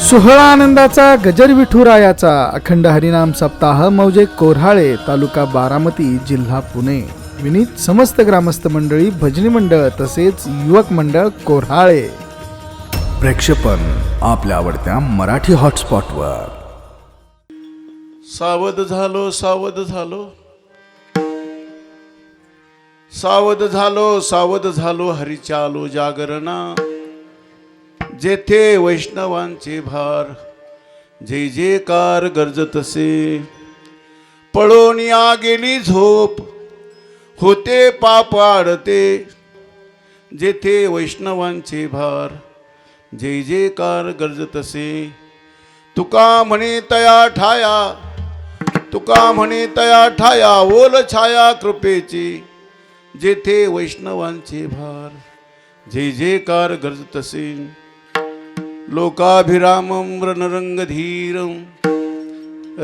सोहळा आनंदाचा गजर विठुरायाचा अखंड हरिनाम सप्ताह मौजे कोऱ्हाळे तालुका बारामती जिल्हा पुणे विनीत समस्त ग्रामस्थ मंडळी भजनी मंडळ तसेच युवक मंडळ कोऱ्हाळे. प्रेक्षेपण आपल्या आवडत्या मराठी हॉटस्पॉटवर. सावध झालो सावध झालो सावध झालो सावध झालो हरीच्या आलो जागरणा. जेथे वैष्णवांचे भार जय जयकार गर्जतसे. पळून या गेली झोप होते पाप आडते. जेथे वैष्णवांचे भार जय जयकार गर्जतसे. तुका म्हणे तया ठाया तुका म्हणे तया ठाया ओल छाया कृपेची. जेथे वैष्णवांचे भार जय जयकार गर्जतसे. लोकाभिरामं रणरंगधीरं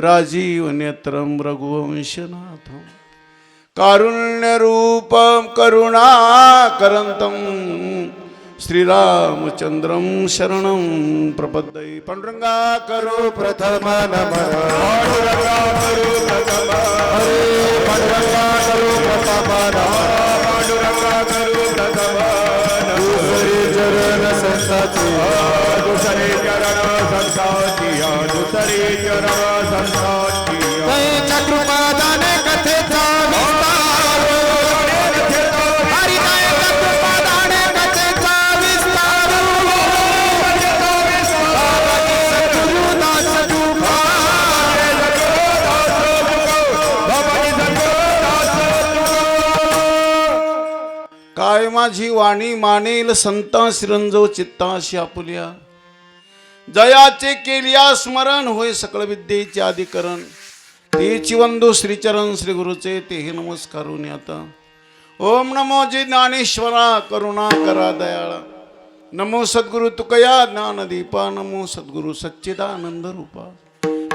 राजीव नेत्रं रघुवंशनाथं. कारुण्यरूपं करुणाकरन्तं श्रीरामचंद्रं शरणं प्रपद्ये. पांडुरंगा करो प्रथम नमः. पांडुरंगा करो प्रथम हरे. पांडुरंगा करो प्रथम नमः. पांडुरंगा करो प्रथम दुसरे चरण संताची. दुसरे चरण संताची. दुसरे चरण संताची. तैच्या कृपादाने कथेचा विस्तार. हरी तैच्या कृपादाने कथेचा विस्तार. सद्गुरुदास तुका. काय माझी वाणी मानेल संता श्रीरंजव चित्ताशी आपुल्या. जयाचे केलिया स्मरण होय सकळ विद्येचे अधिकरण. तेची वंदो श्रीचरण श्री गुरुचे तेही नमस्कारून आता. ओम नमो जी ज्ञानेश्वरा करुणा करा दयाळा. नमो सद्गुरु तुकया ज्ञानदीपा. नमो सद्गुरु सच्चिदानंद रूपा.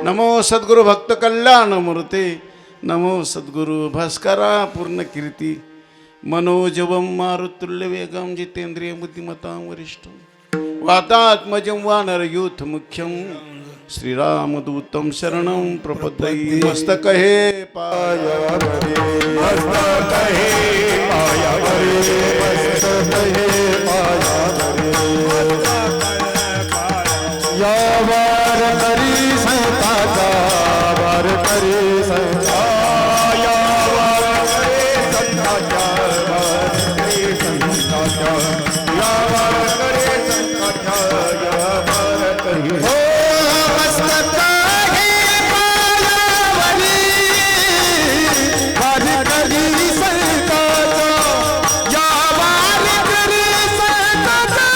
नमो सद्गुरु भक्त कल्याण मूर्ते. नमो सद्गुरु भास्करा पूर्ण कीर्ती. मनोजवम मारुतुल्य वेगम जितेंद्रिय बुद्धिमतां वरिष्ठ. वातात्मजं वानर यूथ मुख्यं श्रीरामदूतं शरणं प्रपद्ये. मस्तक हे पायावरे. मस्तक हे पायावरे. मस्तक हे पायावरे. या वार करी संताचा. वार करी संता. या वार करे संताच्या. वार करे संताच्या. या वार करे संताच्या. या वार करे. हो मस्तक हे पायावरी. वार करी संताचा. या वार करी संताचा.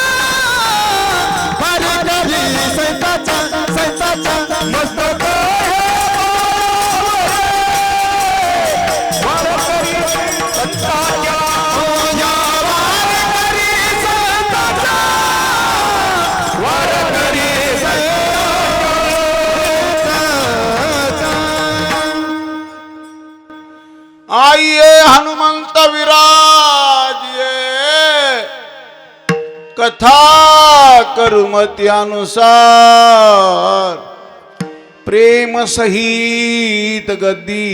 वार करी संताचा. संताचा मस्तक आइए हनुमंत विराजिए. कथा करुमती अनुसार. प्रेम सहित गद्दी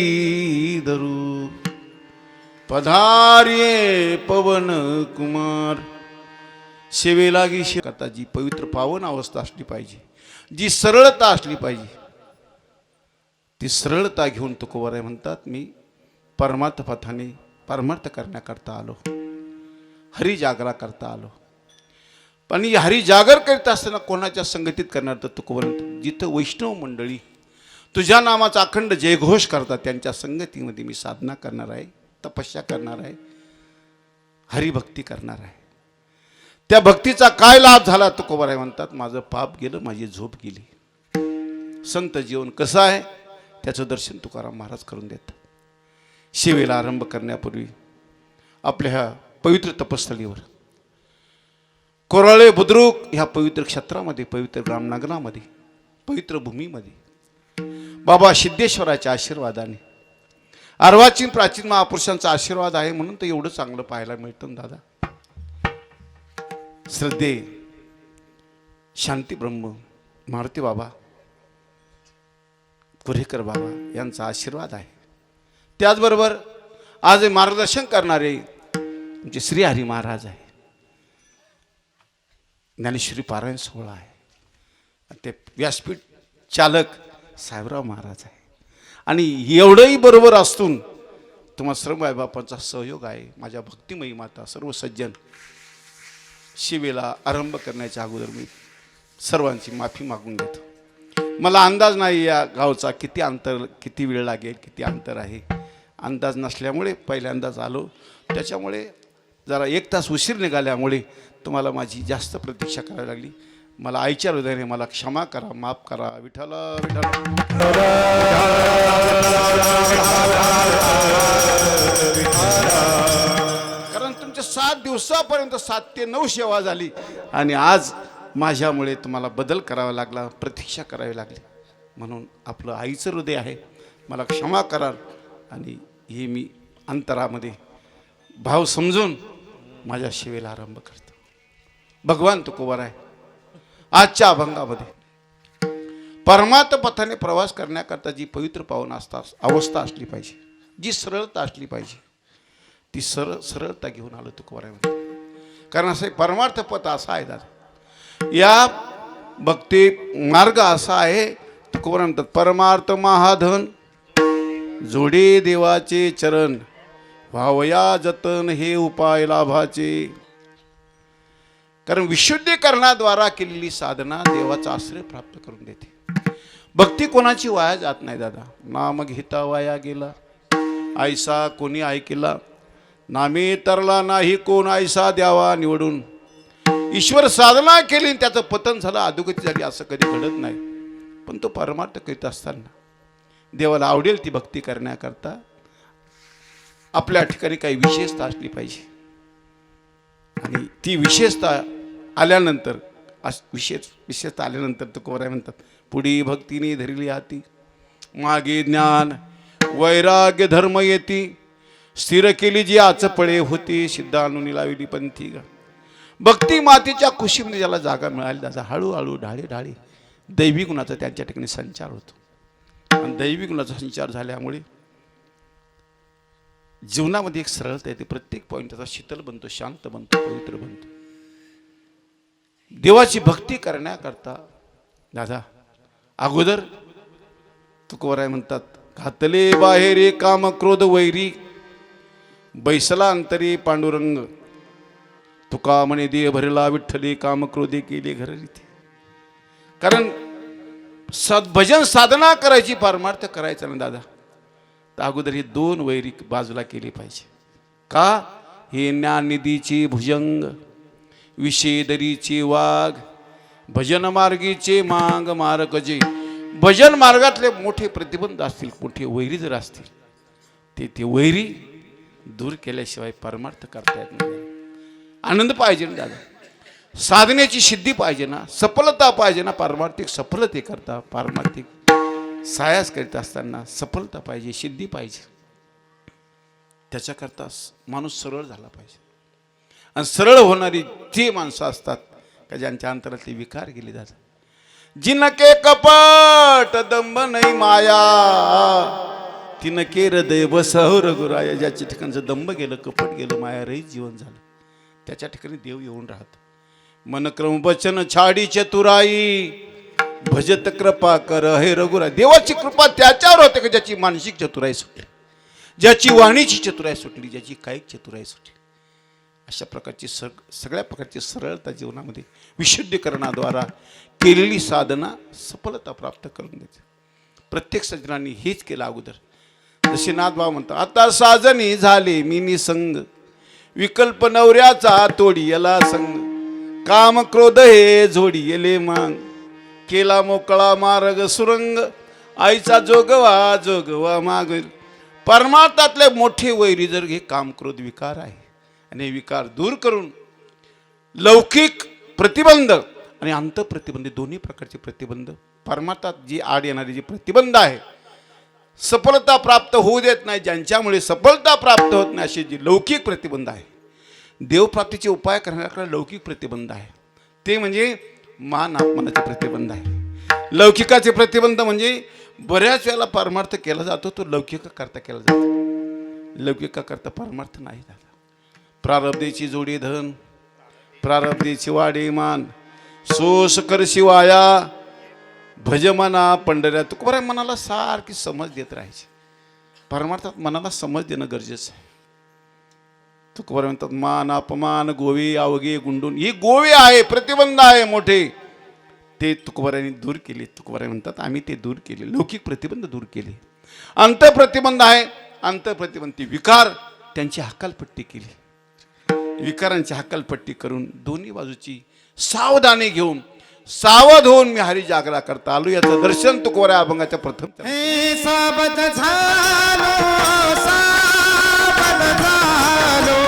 धरू. पधारिये पवन कुमार. सेवेलागी करता जी पवित्र पावन अवस्था असली पाहिजे. जी सरळता असली पाहिजे. ती सरळता घेऊन तुकोबाराय म्हणतात मी परमार्थ पथाने परमार्थ करण्याकरता आलो. हरी जागरा करता आलो. पण हरी जागर करीत असताना कोणाच्या संगतीत करणार तर तुकोबार जिथं वैष्णव मंडळी तुझ्या नामाचा अखंड जयघोष करतात त्यांच्या संगतीमध्ये मी साधना करणार आहे. तपस्या करणार आहे. हरिभक्ती करणार आहे. त्या भक्तीचा काय लाभ झाला तुकोबाराय म्हणतात माझं पाप गेलं. माझी झोप गेली. संत जीवन कसं आहे त्याचं दर्शन तुकाराम महाराज करून देतात. सेवेला आरंभ करण्यापूर्वी आपल्या ह्या पवित्र तपस्थळीवर कोराळे बुद्रुक ह्या पवित्र क्षेत्रामध्ये पवित्र ग्रामनगरामध्ये पवित्र भूमीमध्ये बाबा सिद्धेश्वराच्या आशीर्वादाने अर्वाचीन प्राचीन महापुरुषांचा आशीर्वाद आहे म्हणून तर एवढं चांगलं पाहायला मिळतं दादा. श्रद्धे शांती ब्रह्म मारुती बाबा कुरेकर बाबा यांचा आशीर्वाद आहे. त्याचबरोबर आज मार्गदर्शन करणारे आमचे श्री हरी महाराज आहे. ज्ञानेश्वरी पारायण सोहळा आहे. ते व्यासपीठ चालक साहेबराव महाराज आहे. आणि एवढंही बरोबर असून तुम्हाला सर्व मायबापांचा सहयोग आहे. माझ्या भक्तिमयी माता सर्व सज्जन शिवेला आरंभ करण्याच्या अगोदर मी सर्वांची माफी मागून घेतो. मला अंदाज नाही या गावचा किती अंतर, किती वेळ लागेल, किती अंतर आहे. अंदाज नसल्यामुळे पहिल्यांदाच आलो. त्याच्यामुळे जरा 1 तास उशीर निघाल्यामुळे तुम्हाला माझी जास्त प्रतीक्षा करावी लागली. मला आईच्या हृदयाने मला क्षमा करा, माफ करा. विठ्ठला कारण तुमच्या 7 दिवसापर्यंत 7 ते 9 सेवा झाली आणि आज माझ्यामुळे तुम्हाला बदल करावा लागला, प्रतीक्षा करावी लागली. म्हणून आपलं आईचं हृदय आहे, मला क्षमा करा. आणि हे मी अंतरामध्ये भाव समजून माझ्या सेवेला आरंभ करतो. भगवान तुकोबार आहे. आजच्या अभंगामध्ये परमार्थ पथाने प्रवास करण्याकरता जी पवित्र पावन अवस्था असली पाहिजे, जी सरळता असली पाहिजे, ती सरळता घेऊन आलो तुकोबारामध्ये. कारण असं परमार्थ पथ असा आहे दादा, या भक्ती मार्ग असा आहे. तुकोबार म्हणतात परमार्थ महाधन जोडे देवाचे चरण, व्हावया जतन हे उपाय लाभाचे. कारण विशुद्धीकरणाद्वारा केलेली साधना देवाचा आश्रय प्राप्त करून देते. भक्ती कोणाची वाया जात नाही दादा. नाम घेता वाया गेला ऐसा कोणी ऐकला, नामे तरला नाही कोण ऐसा द्यावा निवडून. ईश्वर साधना केली आणि त्याचं पतन झालं, अधोगती झाली, असं कधी घडत नाही. पण तो परमार्थ करीत असताना देवाला आवडेल ती भक्ती करण्याकरता आपल्या ठिकाणी काही विशेषता असली पाहिजे. आणि ती विशेषता आल्यानंतर विशेषता आल्यानंतर तुकोबाराय म्हणतात पुढी भक्तीने धरली हाती, मागे ज्ञान वैराग्य धर्म येती, स्थिर केली जी आचपळे होती, सिद्धानुनी लावली पंथी. भक्ती मातेच्या खुशीमध्ये ज्याला जागा मिळाली दादा, हळूहळू ढाळे ढाळे दैवी गुणाचा त्यांच्या ठिकाणी संचार होतो. आणि दैवी गुणाचा संचार झाल्यामुळे जीवनामध्ये एक सरळता येते. प्रत्येक पॉईंट त्याचा शीतल बनतो, शांत बनतो, पवित्र बनतो. देवाची भक्ती करण्याकरता दादा अगोदर तुकोबाराय म्हणतात घातले बाहेरे काम क्रोध वैरी, बैसला अंतरी पांडुरंग. तुका म्हणे देह भरला विठ्ठले, काम क्रोधे केले घर रीती. कारण भजन साधना करायची, परमार्थ करायचा ना दादा, तर अगोदर हे 2 वैरी बाजूला केली पाहिजे. का? हे ज्ञाननिधीचे भुजंग, विषेदरीचे वाघ, भजन मार्गीचे मांग मारक जे. भजन मार्गातले मोठे प्रतिबंध असतील, मोठे वैरी जर असतील, ते वैरी दूर केल्याशिवाय परमार्थ करता येत नाही. आनंद पाहिजे ना दादा, साधनेची सिद्धी पाहिजे ना, सफलता पाहिजे ना. पारमार्थिक सफलते करता, पारमार्थिक सायास करीत असताना सफलता पाहिजे, सिद्धी पाहिजे. त्याच्याकरता माणूस सरळ झाला पाहिजे. आणि सरळ होणारी ती माणसं असतात का ज्यांच्या अंतरातले विकार गेले जातात. जिनके कपट दंभ नाही माया, तिनके हृदय बसव रघुराया. ज्याच्या ठिकाणचं दंभ गेलं, कपट गेलं, माया रहित जीवन झालं, त्याच्या ठिकाणी देव येऊन राहतो. मनक्रम वचन छाडी चतुराई, भजत कृपा कर हे रघुराय. देवाची कृपा त्याच्यावर होते का ज्याची मानसिक चतुराई सुटली, ज्याची वाणीची चतुराई सुटली, ज्याची कायिक चतुराई सुटली. अशा प्रकारची सगळ्या प्रकारची सरळता जीवनामध्ये विशुद्धीकरणाद्वारा केलेली साधना सफलता प्राप्त करून देते. प्रत्येक सज्जनांनी हेच केलं अगोदर. जसे नाथभाव म्हणतात आता साजनी झाले मी निसंग, विकल्प नवऱ्याचा तोडी येला संग, काम क्रोध हे जोडी येले मांग, केला मोकळा मार्ग सुरंग, आईचा जोगवा जोगवा मागेल. परमार्थातले मोठे वैरी जर हे काम क्रोध विकार आहे, आणि विकार दूर करून लौकिक प्रतिबंध आणि अंतःप्रतिबंध दोन्ही प्रकारचे प्रतिबंध, परमार्थात जी आड येणारी जी प्रतिबंध आहे, सफलता प्राप्त होऊ देत नाही, ज्यांच्यामुळे सफलता प्राप्त होत नाही, असे जे लौकिक प्रतिबंध आहे, देवप्राप्तीचे उपाय करण्याकडे लौकिक प्रतिबंध आहे. ते म्हणजे मान अपमानाचे प्रतिबंध आहे. लौकिकाचे प्रतिबंध म्हणजे बऱ्याच वेळेला परमार्थ केला जातो, तो लौकिकाकरता केला जातो. लौकिकाकरता परमार्थ नाही झाला. प्रारब्धेची जोडी धन, प्रारब्धेची वाडे मान, सोस कर शिवाया भजमना पंढऱ्या. तुकोबराय मनाला सारखी समज देत राहायची. परमार्थात मनाला समज देणं गरजेचं आहे. तुकोबराय म्हणतात मान अपमान गोवे अवघे गुंडून, ही गोवे आहे, प्रतिबंध आहे मोठे, ते तुकोबरायांनी दूर केले. तुकोबराय म्हणतात आम्ही ते दूर केले, लौकिक प्रतिबंध दूर केले. अंतःप्रतिबंध आहे, अंतःप्रतिबंध ती विकार त्यांची हकालपट्टी केली. विकारांची हकालपट्टी करून दोन्ही बाजूची सावधानी घेऊन सावध होऊन मी हरी जागरा करता आलो. याचं दर्शन तुकोबराय अभंगाच्या प्रथम हे सावध झालो, सावध झालो,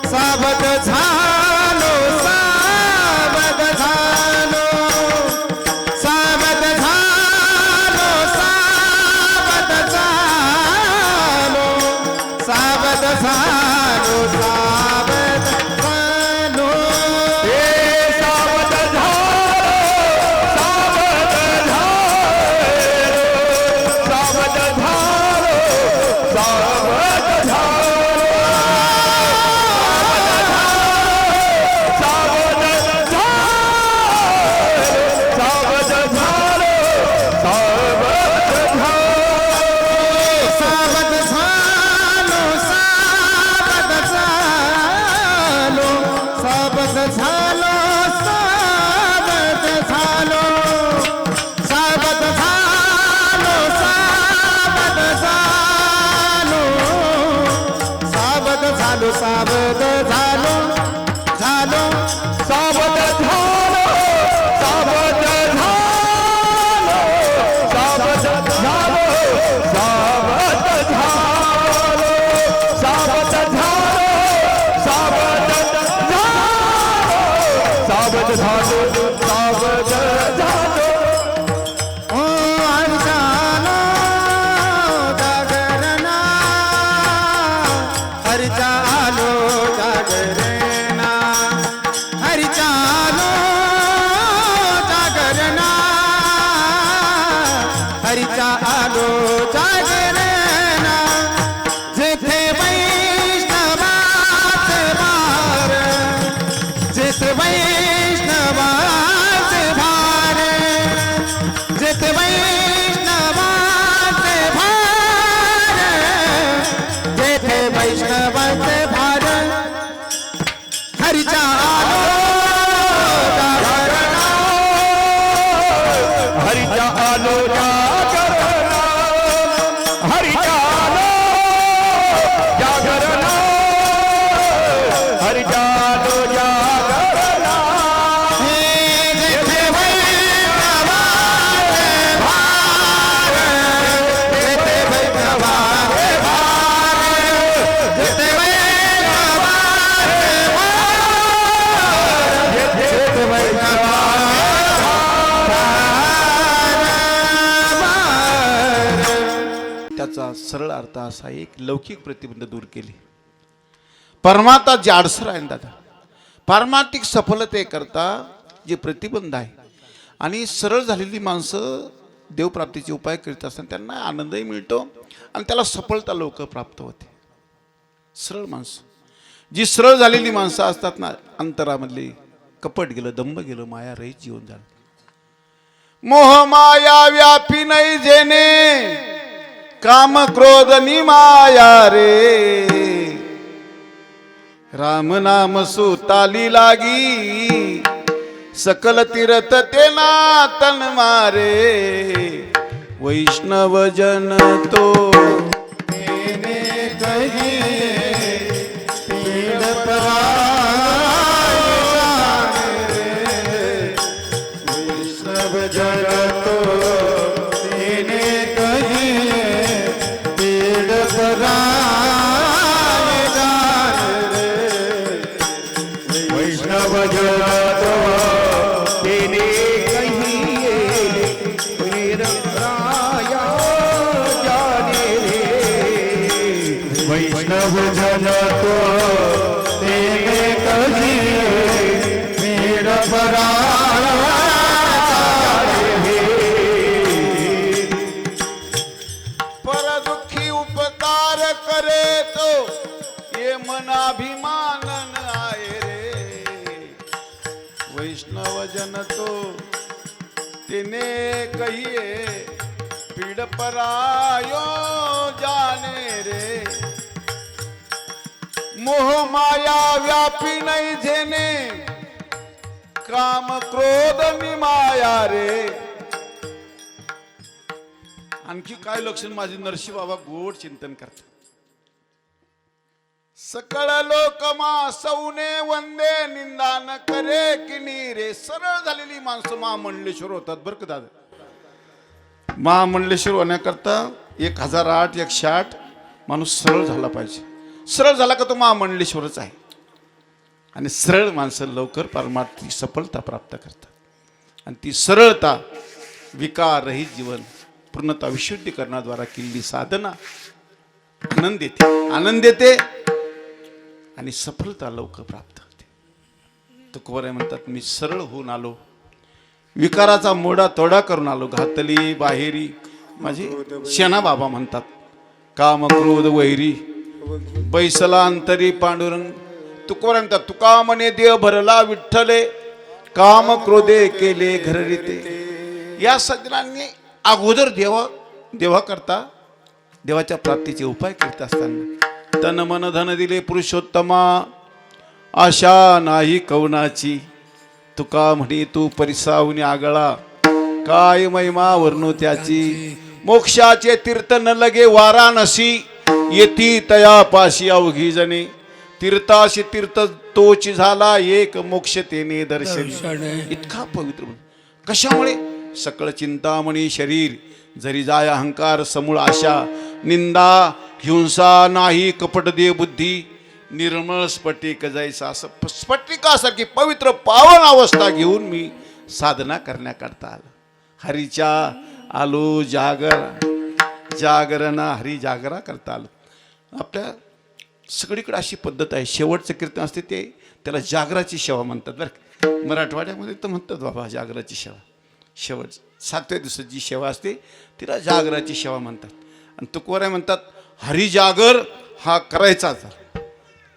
सावध झालो, सावध झालो, सावध झालो, सावध झालो, सावध झालो, सावध झालो. हे सावध झालो, सावध हरीचा आलो जागरणा जेथे वैष्णवाचे भार जेथे वैष्णवाचे भार जेथे वैष्णवाचे भार जेथे वैष्णवाचे भार हरीचा आलो जागरणा हरीचा आलो त्याचा सरळ अर्थ असा एक लौकिक प्रतिबंध दूर केले. परमार्था जे अडसर आहे दादा, पारमार्थिक सफलतेकरता जे प्रतिबंध आहे आणि सरळ झालेली माणसं देवप्राप्तीचे उपाय करीत असताना त्यांना आनंदही मिळतो आणि त्याला सफलता लवकर प्राप्त होते. सरळ माणसं जी सरळ झालेली माणसं असतात ना, अंतरामधले कपट गेलं, दंभ गेलं, माया रहित जीवन झालं. मोह माया व्यापी नाही जेणे काम क्रोध नि माया रे, राम नाम सुताली लागी सकल तीर्थ तेना तन मारे, वैष्णव जन तो तेने कही पीड़ पराए वैष्णव जन तो तेने कही पीड़ पराए वैष्णव जन तो तेने कही पीड़ पराया जाने रे, तिने कहिए पीड़ परायो जाने रे मोह माया व्यापी नहीं जेने काम क्रोध निमाया रे. आणखी काय लक्षण माझे नरसी बाबा गोड चिंतन करतात. सकळ लोकमा सौने वंदे निंदा न करे किनी रे. सरळ झालेली माणसं महामंडलेश्वर होतात बरं का दादा. महामंडलेश्वर होण्याकरता 1008 108 माणूस सरळ झाला पाहिजे. सरळ झाला का तो महामंडलेश्वरच आहे. आणि सरळ माणसं लवकर परमार्थी सफलता प्राप्त करतात. आणि ती सरळता विकार रहित जीवन पूर्णता विशुद्धीकरणाद्वारा केलेली साधना आनंद देते आणि सफलता लवकर प्राप्त होते. तुकोबाराय म्हणतात मी सरळ होऊन आलो, विकाराचा मोडा तोडा करून आलो. घातली बाहेरी माझे शेणा बाबा म्हणतात काम क्रोध वैरी बैसला अंतरी पांडुरंग. तुकोबाराय म्हणतात तुका म्हणे देव भरला विठ्ठले काम क्रोधे केले घररिते. या सज्जनांनी अगोदर देवा करता देवाच्या प्राप्तीचे उपाय करीत असताना तन मन धन दिले पुरुषोत्तमा आशा नाही कवनाची. तुका म्हणे तू परिसावून आगळा काय महिमा वर्णू त्याची. मोक्षाचे तीर्थ न लगे वाराणसी येती तया पाशी अवघी जणे. तीर्थाशी तीर्थ तोची झाला एक मोक्ष तेने दर्शन. इतका पवित्र कशामुळे सकळ चिंतामणी शरीर जरी जाय अहंकार समूळ आशा निंदा हिंसा नाही कपट दे बुद्धी निर्मळ स्फटिक जैसा. स्फटिकासारखी पवित्र पावन अवस्था घेऊन मी साधना करण्याकरता आलो. हरीच्या आलो जागरणा हरी जागरा करता आलो. आपल्या सगळीकडे अशी पद्धत आहे. शेवटचं कीर्तन असते ते त्याला जागराची सेवा म्हणतात बरं का. मराठवाड्यामध्ये तर म्हणतात बाबा जागराची सेवा. शेवट 7व्या दिवसाची जी सेवा असते तिला जागराची सेवा म्हणतात. आणि तुकोबाराय म्हणतात हरी जागर हा करायचा.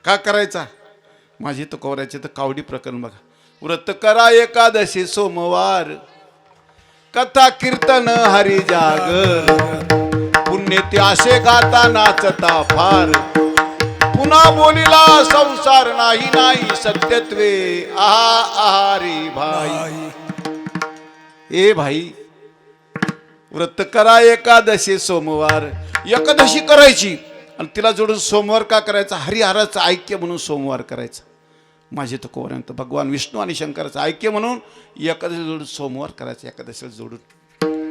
का करायचा. माझी तुकोबारायचे तर कावडी प्रकरण बघा. व्रत करा एकादशी सोमवार कथा कीर्तन हरी जागर. पुण्य ते असे गाता नाचता फार पुन्हा बोलिला संसार नाही नाही सत्यत्वे आहारी भाई. ए भाई व्रत करा एकादशी सोमवार. एकादशी करायची आणि तिला जोडून सोमवार का करायचा. हरिहराचं ऐक्य म्हणून सोमवार करायचा. माझे तो कोऱ्यांत भगवान विष्णू आणि शंकराचं ऐक्य म्हणून एकादशी जोडून सोमवार करायचं. एकादशीला जोडून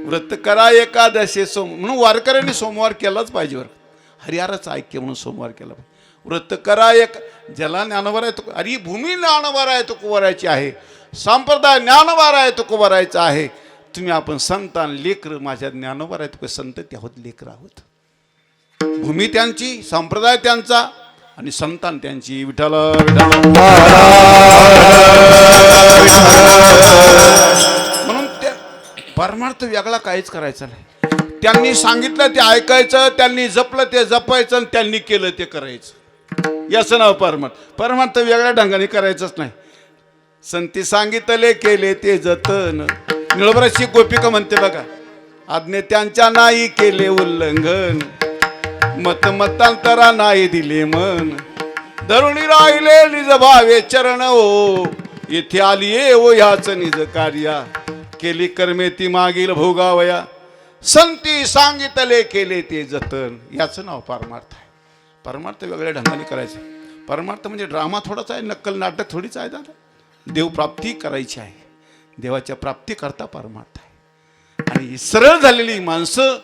व्रत करा एकादशी म्हणून वारकऱ्यांनी सोमवार केलाच पाहिजे. बरं हरिहराचं ऐक्य म्हणून सोमवार केला पाहिजे. व्रत करा एक ज्याला ज्ञानवार आहे तो अरे भूमी ज्ञानवार आहे तो कुवारायची आहे. संप्रदाय ज्ञानवार आहे तो कुवारायचा आहे. तुम्ही आपण संतान लेकर माझ्या ज्ञानवार आहे तो संत ते आहोत लेकर आहोत. भूमी त्यांची संप्रदाय त्यांचा आणि संतान त्यांची. विठ्ठल म्हणून त्या परमार्थ वेगळा काहीच करायचा नाही. त्यांनी सांगितलं ते ऐकायचं, त्यांनी जपलं ते जपायचं आणि त्यांनी केलं ते करायचं. याचं नाव परमार्थ. परमार्थ वेगळ्या ढंगाने करायचंच नाही. संती सांगितले केले ते जतन. निळोबराची गोपिका म्हणते बघा आज्ञे त्यांच्या नाही केले उल्लंघन. मतांतरा नाही दिले मन. धरुणी राहिले निज भावे चरण ओ. येथे आली ओ ह्याच निज कार्या. केली कर्मे ती मागील भोगावया. संती सांगितले केले ते जतन. याचं नाव परमार्थ आहे. परमार्थ वेगळ्या ढंगाने करायचं. परमार्थ म्हणजे ड्रामा थोडाच आहे, नक्कल नाटक थोडीच आहे दादा. देवप्राप्ती करायची आहे. देवाच्या प्राप्ती करता परमार्थ आहे. आणि सरळ झालेली माणसं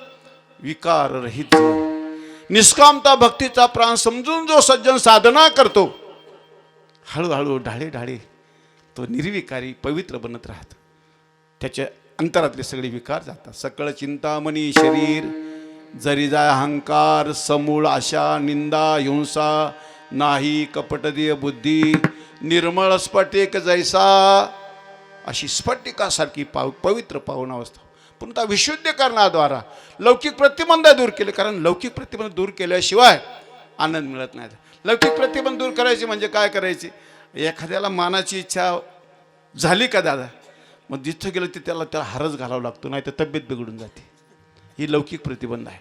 विकार रहित निष्कामता भक्तीचा प्राण समजून जो सज्जन साधना करतो हळूहळू ढाळे ढाळे तो निर्विकारी पवित्र बनत राहतो. त्याच्या अंतरातले सगळे विकार जातात. सकळ चिंतामणी शरीर जरी जाय अहंकार समूळ आशा निंदा हिंसा नाही कपटदीय बुद्धी निर्मळ स्फटिक जैसा. अशी स्फटिकासारखी पवित्र पावन अवस्था पुन्हा विशुद्धीकरणाद्वारा लौकिक प्रतिबंध दूर केले. कारण लौकिक प्रतिबंध दूर केल्याशिवाय आनंद मिळत नाही. लौकिक प्रतिबंध दूर करायचे म्हणजे काय करायचे. एखाद्याला मानाची इच्छा झाली का दादा मग जिथं गेलं ते त्याला हारच घालावा लागतो, नाही तर तब्येत बिघडून जाते. ही लौकिक प्रतिबंध आहे.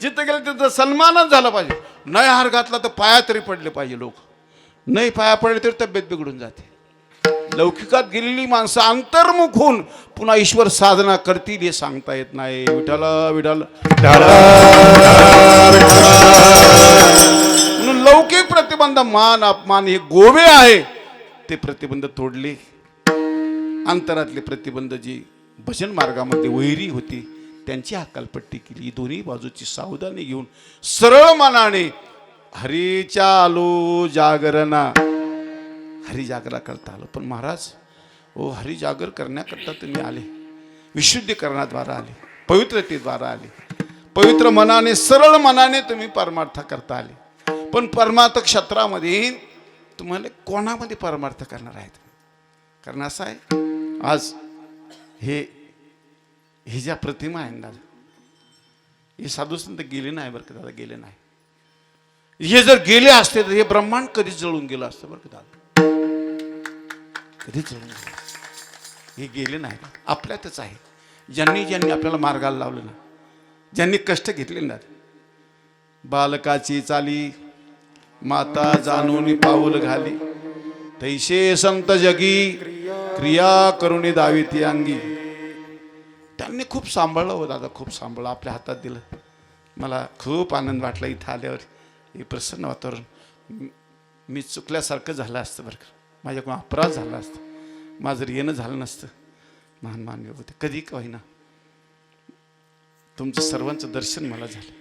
जिथं गेलं तिथं सन्मानच झाला पाहिजे. नाही हार घातला तर पाया तरी पडले पाहिजे लोक. नाही पाया पडले तरी तब्येत बिघडून जाते. लौकिकात गेलेली माणसं अंतर्मुख होऊन पुन्हा ईश्वर साधना करतील हे सांगता येत नाही. विठाला विठाल म्हणून लौकिक प्रतिबंध, मान अपमान हे गोवे आहे, ते प्रतिबंध तोडले. अंतरातले प्रतिबंध जी भजन मार्गामध्ये वैरी होती त्यांची हकालपट्टी केली. दोन्ही बाजूची सावधानी घेऊन सरळ मनाने हरीच्या आलो जागरणा, हरी जागरा करता आलो. पण महाराज ओ हरी जागर करण्याकरता तुम्ही आले, विशुद्धीकरणाद्वारा आले, पवित्रतेद्वारा आले, पवित्र मनाने सरळ मनाने तुम्ही परमार्थ करता आले. पण परमार्थ क्षेत्रामध्ये तुम्हाला कोणामध्ये परमार्थ करणार आहेत? कारण असं आहे, आज हे ज्या प्रतिमा आहेत दादा, हे साधू संत गेले नाही बरं का दादा, गेले नाही. हे जर गेले असते तर हे ब्रह्मांड कधीच जळून गेलं असतं बरं का दादा, कधीच जळून गेलं. हे गेले नाही, आपल्यातच आहे. ज्यांनी आपल्याला मार्गाला लावलं ना, ज्यांनी कष्ट घेतले ना, बालकाची चाली माता जाणून पाऊल घाली, तैसे संत जगी क्रिया करुणी दावी ती अंगी. त्यांनी खूप सांभाळलं हो दादा, खूप सांभाळलं, आपल्या हातात दिलं. मला खूप आनंद वाटला इथं आल्यावर. हे प्रसन्न वातावरण. मी चुकल्यासारखं झालं असतं बरं का, माझ्याकडून अपराध झाला असता, माझं येणं झालं नसतं. महान मानवी होते कधी का होईना, तुमचं सर्वांचं दर्शन मला झालं.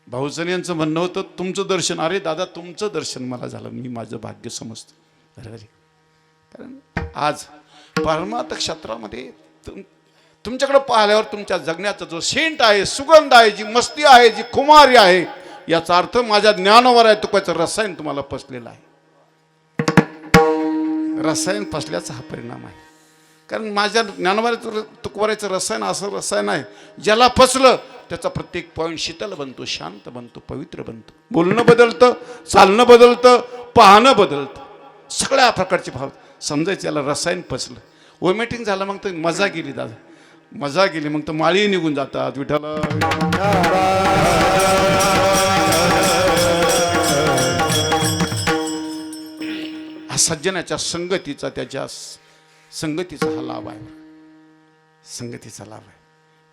भाऊजन यांचं म्हणणं होतं तुमचं दर्शन, अरे दादा तुमचं दर्शन मला झालं, मी माझं भाग्य समजतो. बरोबर आहे. कारण आज परमार्थ क्षेत्रामध्ये तुमच्याकडे पाहिल्यावर तुमच्या जगण्याचा जो सेंट आहे, सुगंध आहे, जी मस्ती आहे, जी खुमारी आहे, याचा अर्थ माझ्या ज्ञानावर आहे तुकाचं रसायन तुम्हाला पसलेलं आहे. रसायन पसल्याचा हा परिणाम आहे. कारण माझ्या ज्ञानावर तुकवरायचं रसायन असं रसायन आहे, ज्याला पसलं त्याचा प्रत्येक पॉईंट शीतल बनतो, शांत बनतो, पवित्र बनतो. बोलणं बदलतं, चालणं बदलतं, पाहणं बदलतं, सगळ्या प्रकारचे भाव समजायचे. याला रसायन पसलं, वोमिटिंग झालं, मग तर मजा गेली दादा, मजा गेली, मग तर माळी निघून जातात. विठाला हा सज्जनाच्या संगतीचा, त्याच्या संगतीचा हा लाभ आहे, संगतीचा लाभ आहे.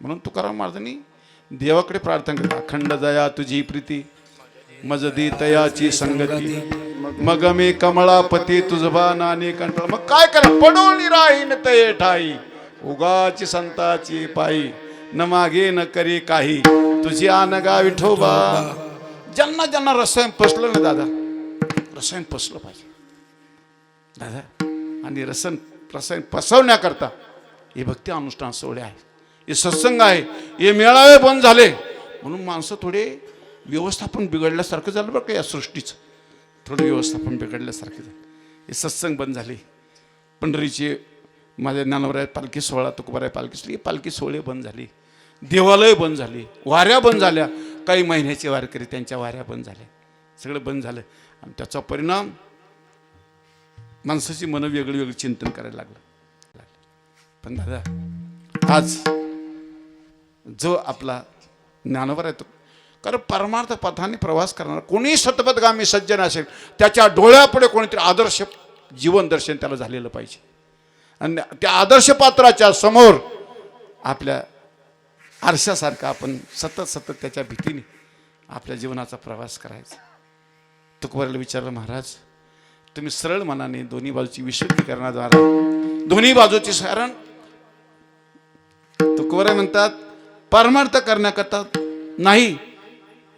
म्हणून तुकाराम महाराजांनी देवाकडे प्रार्थना केली, अखंड दया तुझी प्रीती मज दी तयाची संगती, मग मी कमळापती तुझबा नाने कंटाळ. मग काय करा, पडून राहीन ते ठाई उगाची संताची पायी, न मागे न करी काही तुझी आनगा विठोबा. ज्यांना ज्यांना रसायन पसलं ना दादा, रसायन पसलं पाहिजे दादा. आणि रसायन पसवण्याकरता हे भक्ती अनुष्ठान सोहळे आहे, हे सत्संग आहे, हे मेळावे बंद झाले म्हणून माणसं थोडे व्यवस्थापन बिघडल्यासारखं झालं बरं का. या सृष्टीचं थोडं व्यवस्थापन बिघडल्यासारखं झालं. हे सत्संग बंद झाले, पंढरीचे माझ्या ज्ञानोबा पालखी सोहळा, तुकोबाराय पालखी, पालखी सोहळे बंद झाले, देवालय बंद झाले, वाऱ्या बंद झाल्या, काही महिन्याचे वारकरी त्यांच्या वाऱ्या बंद झाल्या, सगळं बंद झालं. आणि त्याचा परिणाम माणसाची मनं वेगळी वेगळी चिंतन करायला लागलं. पण दादा आज जो आपला ज्ञानोबा आहे, कारण परमार्थ पथाने प्रवास करणार कोणी सतपथगामी सज्जन असेल त्याच्या डोळ्यापुढे कोणीतरी आदर्श जीवन दर्शन त्याला झालेलं पाहिजे. आणि त्या आदर्श पात्राच्या समोर आपल्या आरशासारखा आपण सतत त्याच्या भीतीने आपल्या जीवनाचा प्रवास करायचा. तुकोबाराला विचारलं, महाराज तुम्ही सरळ मनाने दोन्ही बाजूची विशुद्धीकरणाद्वारा दोन्ही बाजूची, कारण तुकोबाराय म्हणतात परमार्थ करण्याकरता नाही,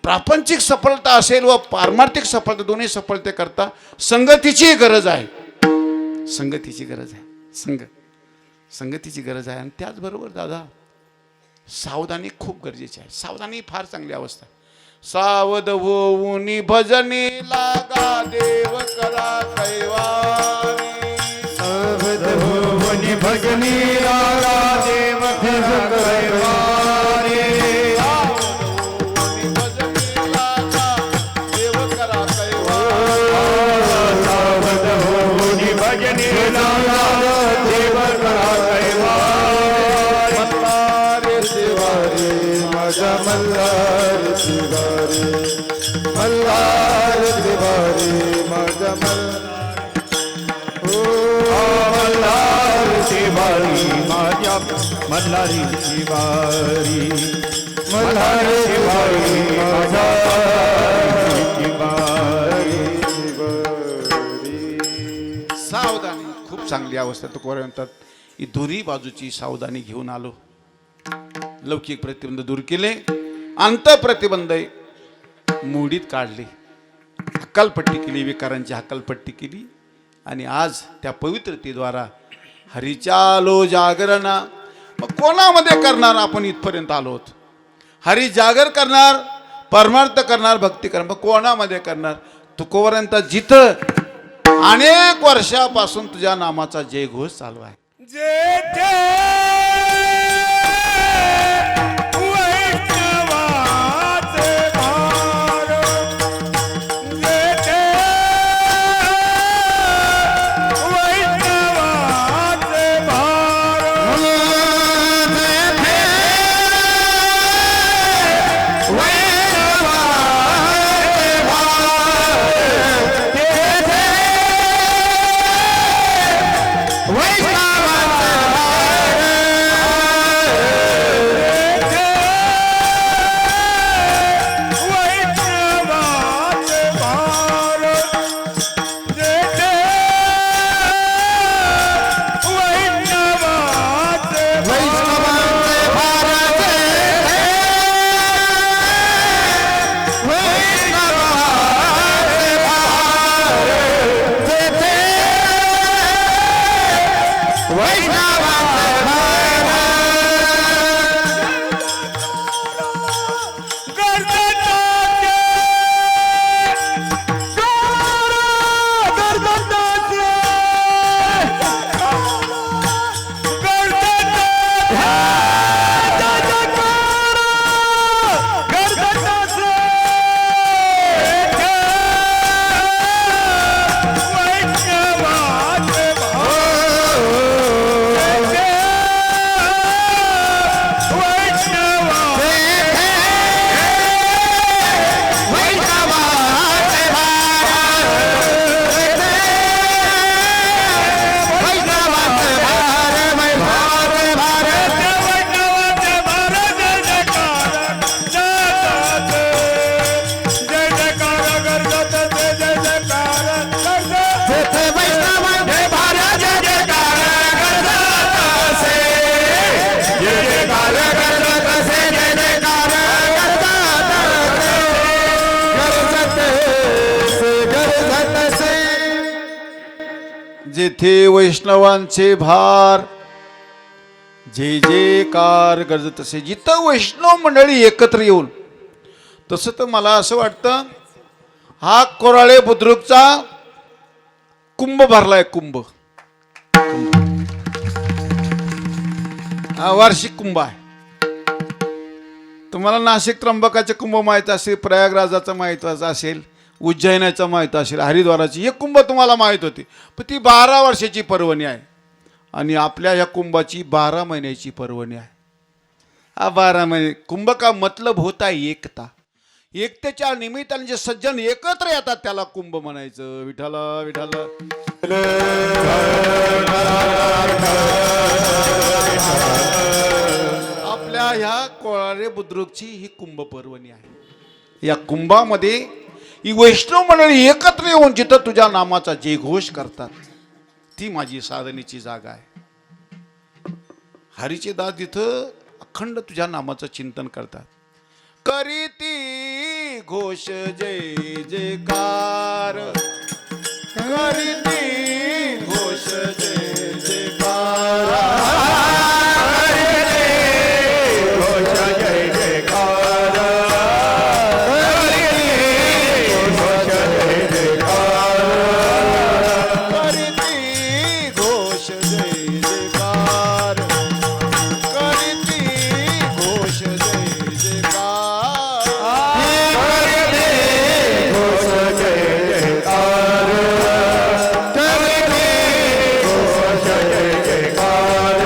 प्रापंचिक सफलता असेल व पारमार्थिक सफलता दोन्ही सफलतेकरता संगतीची गरज आहे. संगतीची गरज आहे, संगतीची गरज आहे. आणि त्याचबरोबर दादा सावधानी खूप गरजेची आहे. सावधानी फार चांगली अवस्था. सावध होऊन भजनी लागा देव करा कैवारी, सावध होऊन भजनी लागा देव करा कैवारी, भजनी लागा देव करा कैवारी, सावध होऊन भजनी लागा श्रीवारी मल्हारची वारी माझ्या मल्हारची वारी माझ्या मल्हारीची वारी मल्हारची वारी माझ्या सावधानी खूप चांगली अवस्था तुकोबा म्हणतात ही दोन्ही बाजूची सावधानी घेऊन आलो. लौकिक प्रतिबंध दूर केले, अंत प्रतिबंध मोडीत काढले, हक्कलपट्टी केली, विकारांची हक्कलपट्टी केली. आणि आज त्या पवित्रतेद्वारा हरीच्या आलो जागरण. मग कोणामध्ये करणार? आपण इथपर्यंत आलो आहोत. हरी जागर करणार, परमार्थ करणार, भक्ती करणार. मग कोणामध्ये करणार? तुकोबा जिथं अनेक वर्षापासून तुझ्या नामाचा जयघोष चालू आहे. जेठे वैष्णवाचे भार जेठे वैष्णवाचे भार जेथे वैष्णवांचे भार जे कार गरज तसे. जिथं वैष्णव मंडळी एकत्र येऊन, तसं तर मला असं वाटतं हा कोराळे बुद्रुकचा कुंभ भरलाय. कुंभ हा वार्षिक कुंभ आहे. तुम्हाला नाशिक त्र्यंबकाचे कुंभ माहीत असेल, प्रयागराजाचं माहीत असेल, उज्जैनाचं माहीत असेल, हरिद्वाराची हे कुंभ तुम्हाला माहीत होती. पण ती 12 वर्षाची पर्वणी आहे आणि आपल्या ह्या कुंभाची 12 महिन्याची पर्वणी आहे. हा 12 महिने कुंभ का मतलब होता एकता. एकतेच्या निमित्ताने जे सज्जन एकत्र येतात त्याला कुंभ म्हणायचं. विठ्ठल विठ्ठल. आपल्या ह्या कोराळे बुद्रुकची ही कुंभ पर्वणी आहे. या कुंभामध्ये ही वैष्णव मंडळी एकत्र येऊन जिथं तुझ्या नामाचा जयघोष करतात ती माझी साधनेची जागा आहे. हरीचे दास तिथं अखंड तुझ्या नामाचं चिंतन करतात. करीती घोष जय जयकार, करीती घोष जय जयकार, घोष जय जयकार, करीती घोष जय जयकार, करीती घोष जय जयकार, घोष जय जयकार, घोष जय जयकार.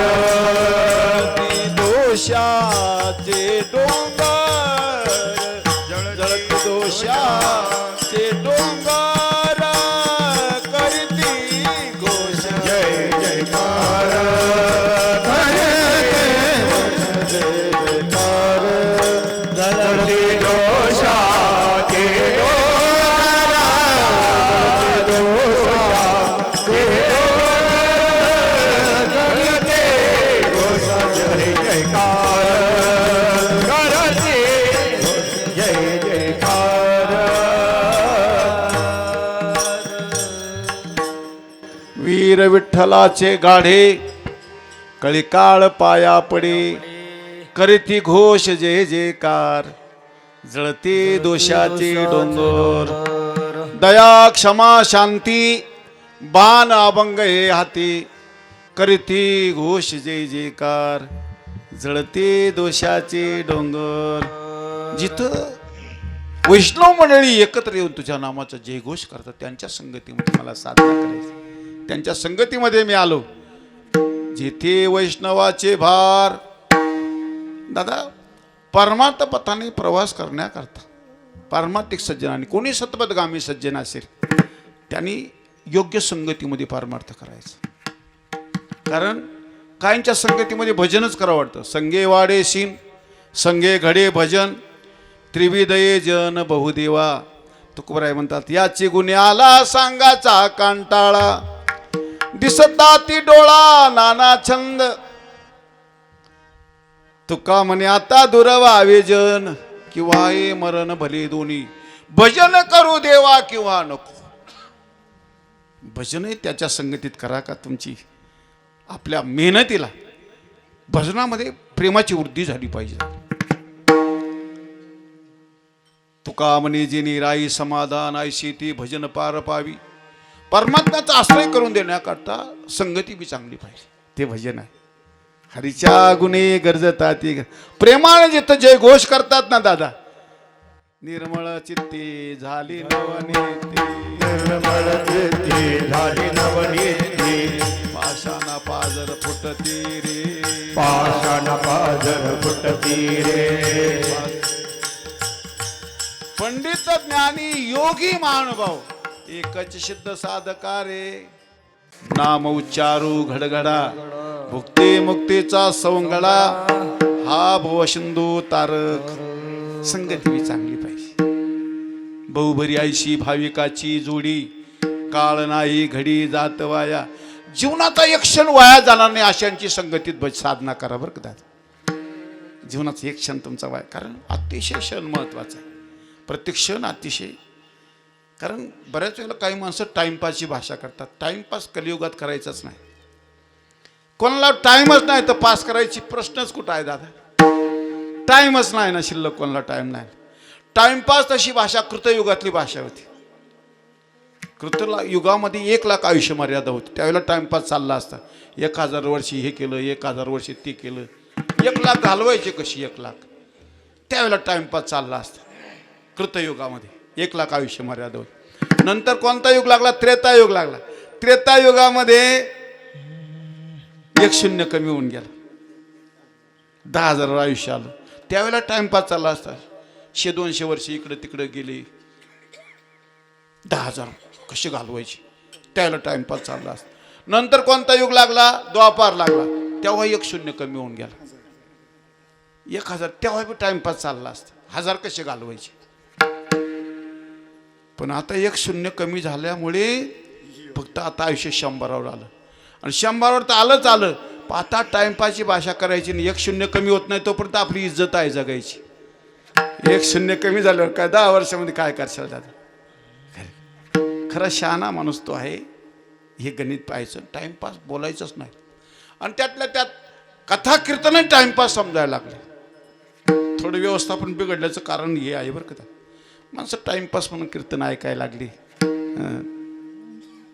वीर विठ्ठलाचे गाढे कळिकाळ पाया पडे करीती घोष जय जयकार जळते दोषाचे डोंगर दया क्षमा शांती बाण अभंग हे हाती करीती घोष जय जयकार जळते दोषाचे डोंगर. जिथं वैष्णव मंडळी एकत्र येऊन तुझ्या नामाचा जयघोष करतात त्यांच्या संगतीमध्ये मला साधना करायची. त्यांच्या संगतीमध्ये मी आलो. जेथे वैष्णवाचे भार दादा परमार्थ पथाने प्रवास करण्याकरता पारमार्थिक सज्जनाने कोणी सत्पथगामी सज्जन असेल त्यांनी योग्य संगतीमध्ये पारमार्थ करायचं. कारण काहींच्या संगतीमध्ये भजनच करावं वाटतं. संगे वाडे सीन संगे घडे भजन त्रिविदये जन बहुदेवा. तुकोबराय म्हणतात याची गुन्हे आला सांगाचा कांटाळा दिसता ती डोळा नाना छंद. तुका म्हणे आता दुर्वावे जन किंवा हे मरण भले दोन्ही भजन करू देवा किंवा नको. भजन त्याच्या संगतीत करा का तुमची आपल्या मेहनतीला भजनामध्ये प्रेमाची वृद्धी झाली पाहिजे. तुका म्हणे जिनी राई समाधान ऐशी ती भजन पार पावी. परमात्म्याचा आश्रय करून देण्याकरता संगती बी चांगली पाहिजे. ते भजन आहे. हरीच्या गुणे गरजता ती प्रेमाने जिथं जय घोष करतात ना दादा निर्मळ चित्ती झाली नवनीती निर्मळ चित्ती झाली नवनीती पाषाणा पाजर फुटती रे पाषाण पाजर फुटती रे. पंडित ज्ञानी योगी महानुभाव एकच सिद्ध साधका रे नाम उच्चारू घडघडा भुक्ती मुक्तीचा सवंगडा हा भवसिंधू तारक. संगती बी चांगली पाहिजे. बहुभरी आईशी भाविकाची जोडी काळ नाही घडी जात वाया. जीवनाचा एक क्षण वाया जाणार नाही अशांची संगतीत साधना करा बरं का दादा. जीवनाचा एक क्षण तुमचा वाया कारण अतिशय क्षण महत्वाचा आहे. प्रत्येक क्षण अतिशय कारण बऱ्याच वेळेला काही माणसं टाइमपासची भाषा करतात. टाइमपास कलियुगात करायचाच नाही. कोणाला टाइमच नाही तर पास करायची प्रश्नच कुठं आहे दादा. टाइमच नाही ना शिल्लक कोणाला टाइम नाही. टाइमपास तशी भाषा कृतयुगातली भाषा होती. कृत युगामध्ये 1,00,000 आयुष्य मर्यादा होती. त्यावेळेला टाइमपास चालला असता. 1000 वर्षी हे केलं 1000 वर्षी ते केलं 1,00,000 घालवायचे कशी 1,00,000 त्यावेळेला टाइमपास चालला असता. कृतयुगामध्ये 1,00,000 आयुष्य मर्यादा होती. नंतर कोणता युग लागला त्रेतायुग लागला. त्रेतायुगामध्ये 1 शून्य कमी होऊन गेला. 10,000 आयुष्य आलं. त्यावेळेला टाइमपास चालला असता. 100-200 वर्ष इकडे तिकडे गेले 10,000 कसे घालवायचे त्यावेळेला टाइमपास चालला असता. नंतर कोणता युग लागला द्वापार लागला. तेव्हा 1 शून्य कमी होऊन गेला 1000. तेव्हा बी टाइमपास चालला असता. 1000 कसे घालवायचे. पण आता 1 शून्य कमी झाल्यामुळे फक्त आता आयुष्य 100वर आलं. आणि 100वर तर आलं पण आता टाइमपासची भाषा करायची नाही. 1 शून्य कमी होत नाही तोपर्यंत आपली इज्जत आहे जगायची. 1 शून्य कमी झाल्यावर काय 10 वर्षामध्ये काय करशाल दादा. खरा शहाणा माणूस तो आहे. हे गणित पाहायचं टाइमपास बोलायचंच नाही. आणि त्यातल्या त्यात कथा कीर्तन टाइमपास समजायला लागले. थोडं व्यवस्थापन बिघडल्याचं कारण हे आहे बरं का. माणसं टाइमपास म्हणून कीर्तन ऐकायला लागली.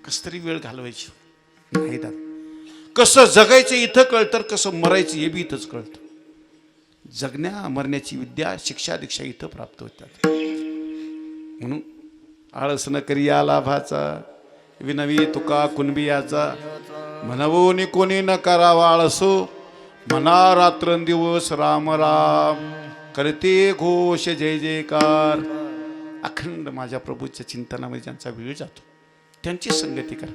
कस तरी वेळ घालवायची नाही दादा. कसं जगायचं इथं कळतं कसं मरायचं हे बी इथंच कळतं. जगण्या मरण्याची विद्या शिक्षा दीक्षा इथं प्राप्त होतात. म्हणून आळस न करी या लाभाचा विनवी तुका कुणबियाचा म्हणवून कोणी न करावा आळसो म्हणा रात्रंदिवस राम राम करते घोष जय जयकार. अखंड माझ्या प्रभूच्या चिंतनामध्ये ज्यांचा वेळ जातो त्यांची संगती करा.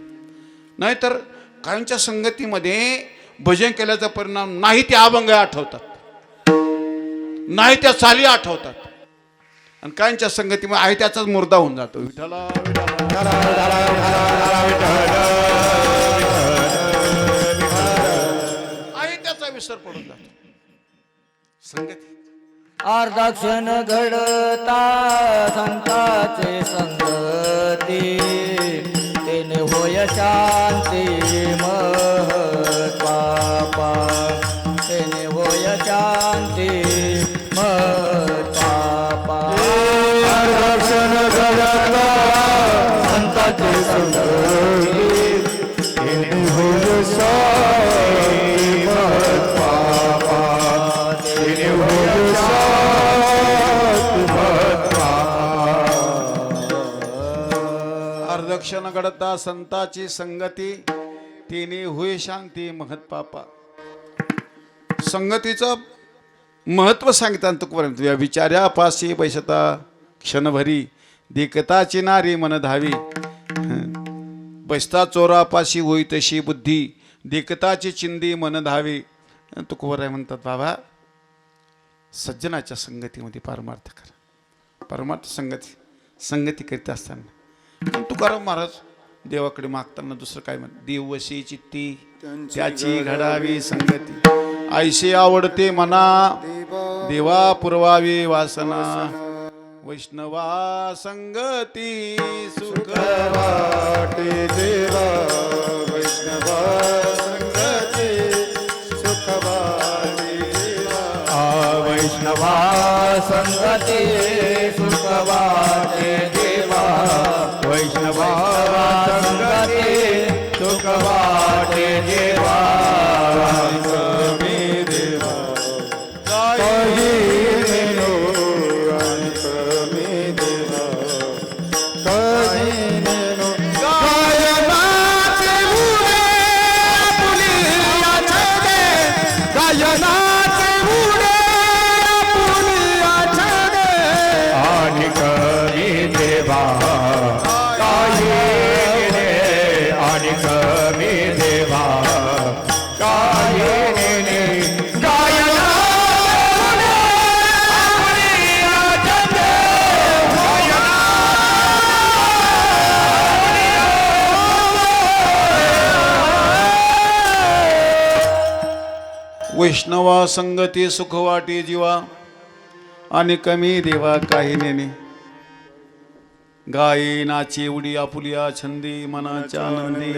नाहीतर काहींच्या संगतीमध्ये भजन केल्याचा परिणाम नाही ते अभंग आठवतात नाही त्या चाली आठवतात. आणि काहींच्या संगतीमध्ये आहे त्याचाच मुर्दा होऊन जातो. विठ्ठला आहे त्याचा विसर पडून जातो. संगती अर्धाक्षण घडता संताचे संगती तेने होय शांती तिने होय साई महत पापा तिने होय साई महत अर्धक्षण घडता संताची संगती तिने होय शांती महत पापा. संगतीचं महत्व सांगतात तुकपर्यंत विचार्यापाशी बैसता क्षणभरी देखताची नारी मन धावी. बैसता चोरापाशी होई तशी बुद्धी देखताची चिंदी मन धावी. तुकोबर म्हणतात बाबा सज्जनाच्या संगतीमध्ये परमार्थ करा. परमार्थ संगती करीत असताना तुकाराम महाराज देवाकडे मागताना दुसरं काय म्हण देववशी चित्ती त्याची घडावी संगती. ऐशी आवडते मना देवा पुरवावी वासना. वैष्णवा संगती सुख वाटे देवा वैष्णवा संगती सुख वाटे देवा वैष्णवा संगती सुख वाटे देवा. वैष्णवा संगती सुख वाटे देवा. कमी देवा काही नेनो आणि कमी देवा काही नेनो. गायनाचे मुळे पुलिया छडे गायनाचे मुळे पुलिया छडे आणि कमी देवा काही ने आणि कमी देवा काही ने. वैष्णवा संगती सुख वाटे जीवा आणि कमी देवा काही नेणे. गायनाची उडी आपुलिया छंदी मनाच्या आनंदी.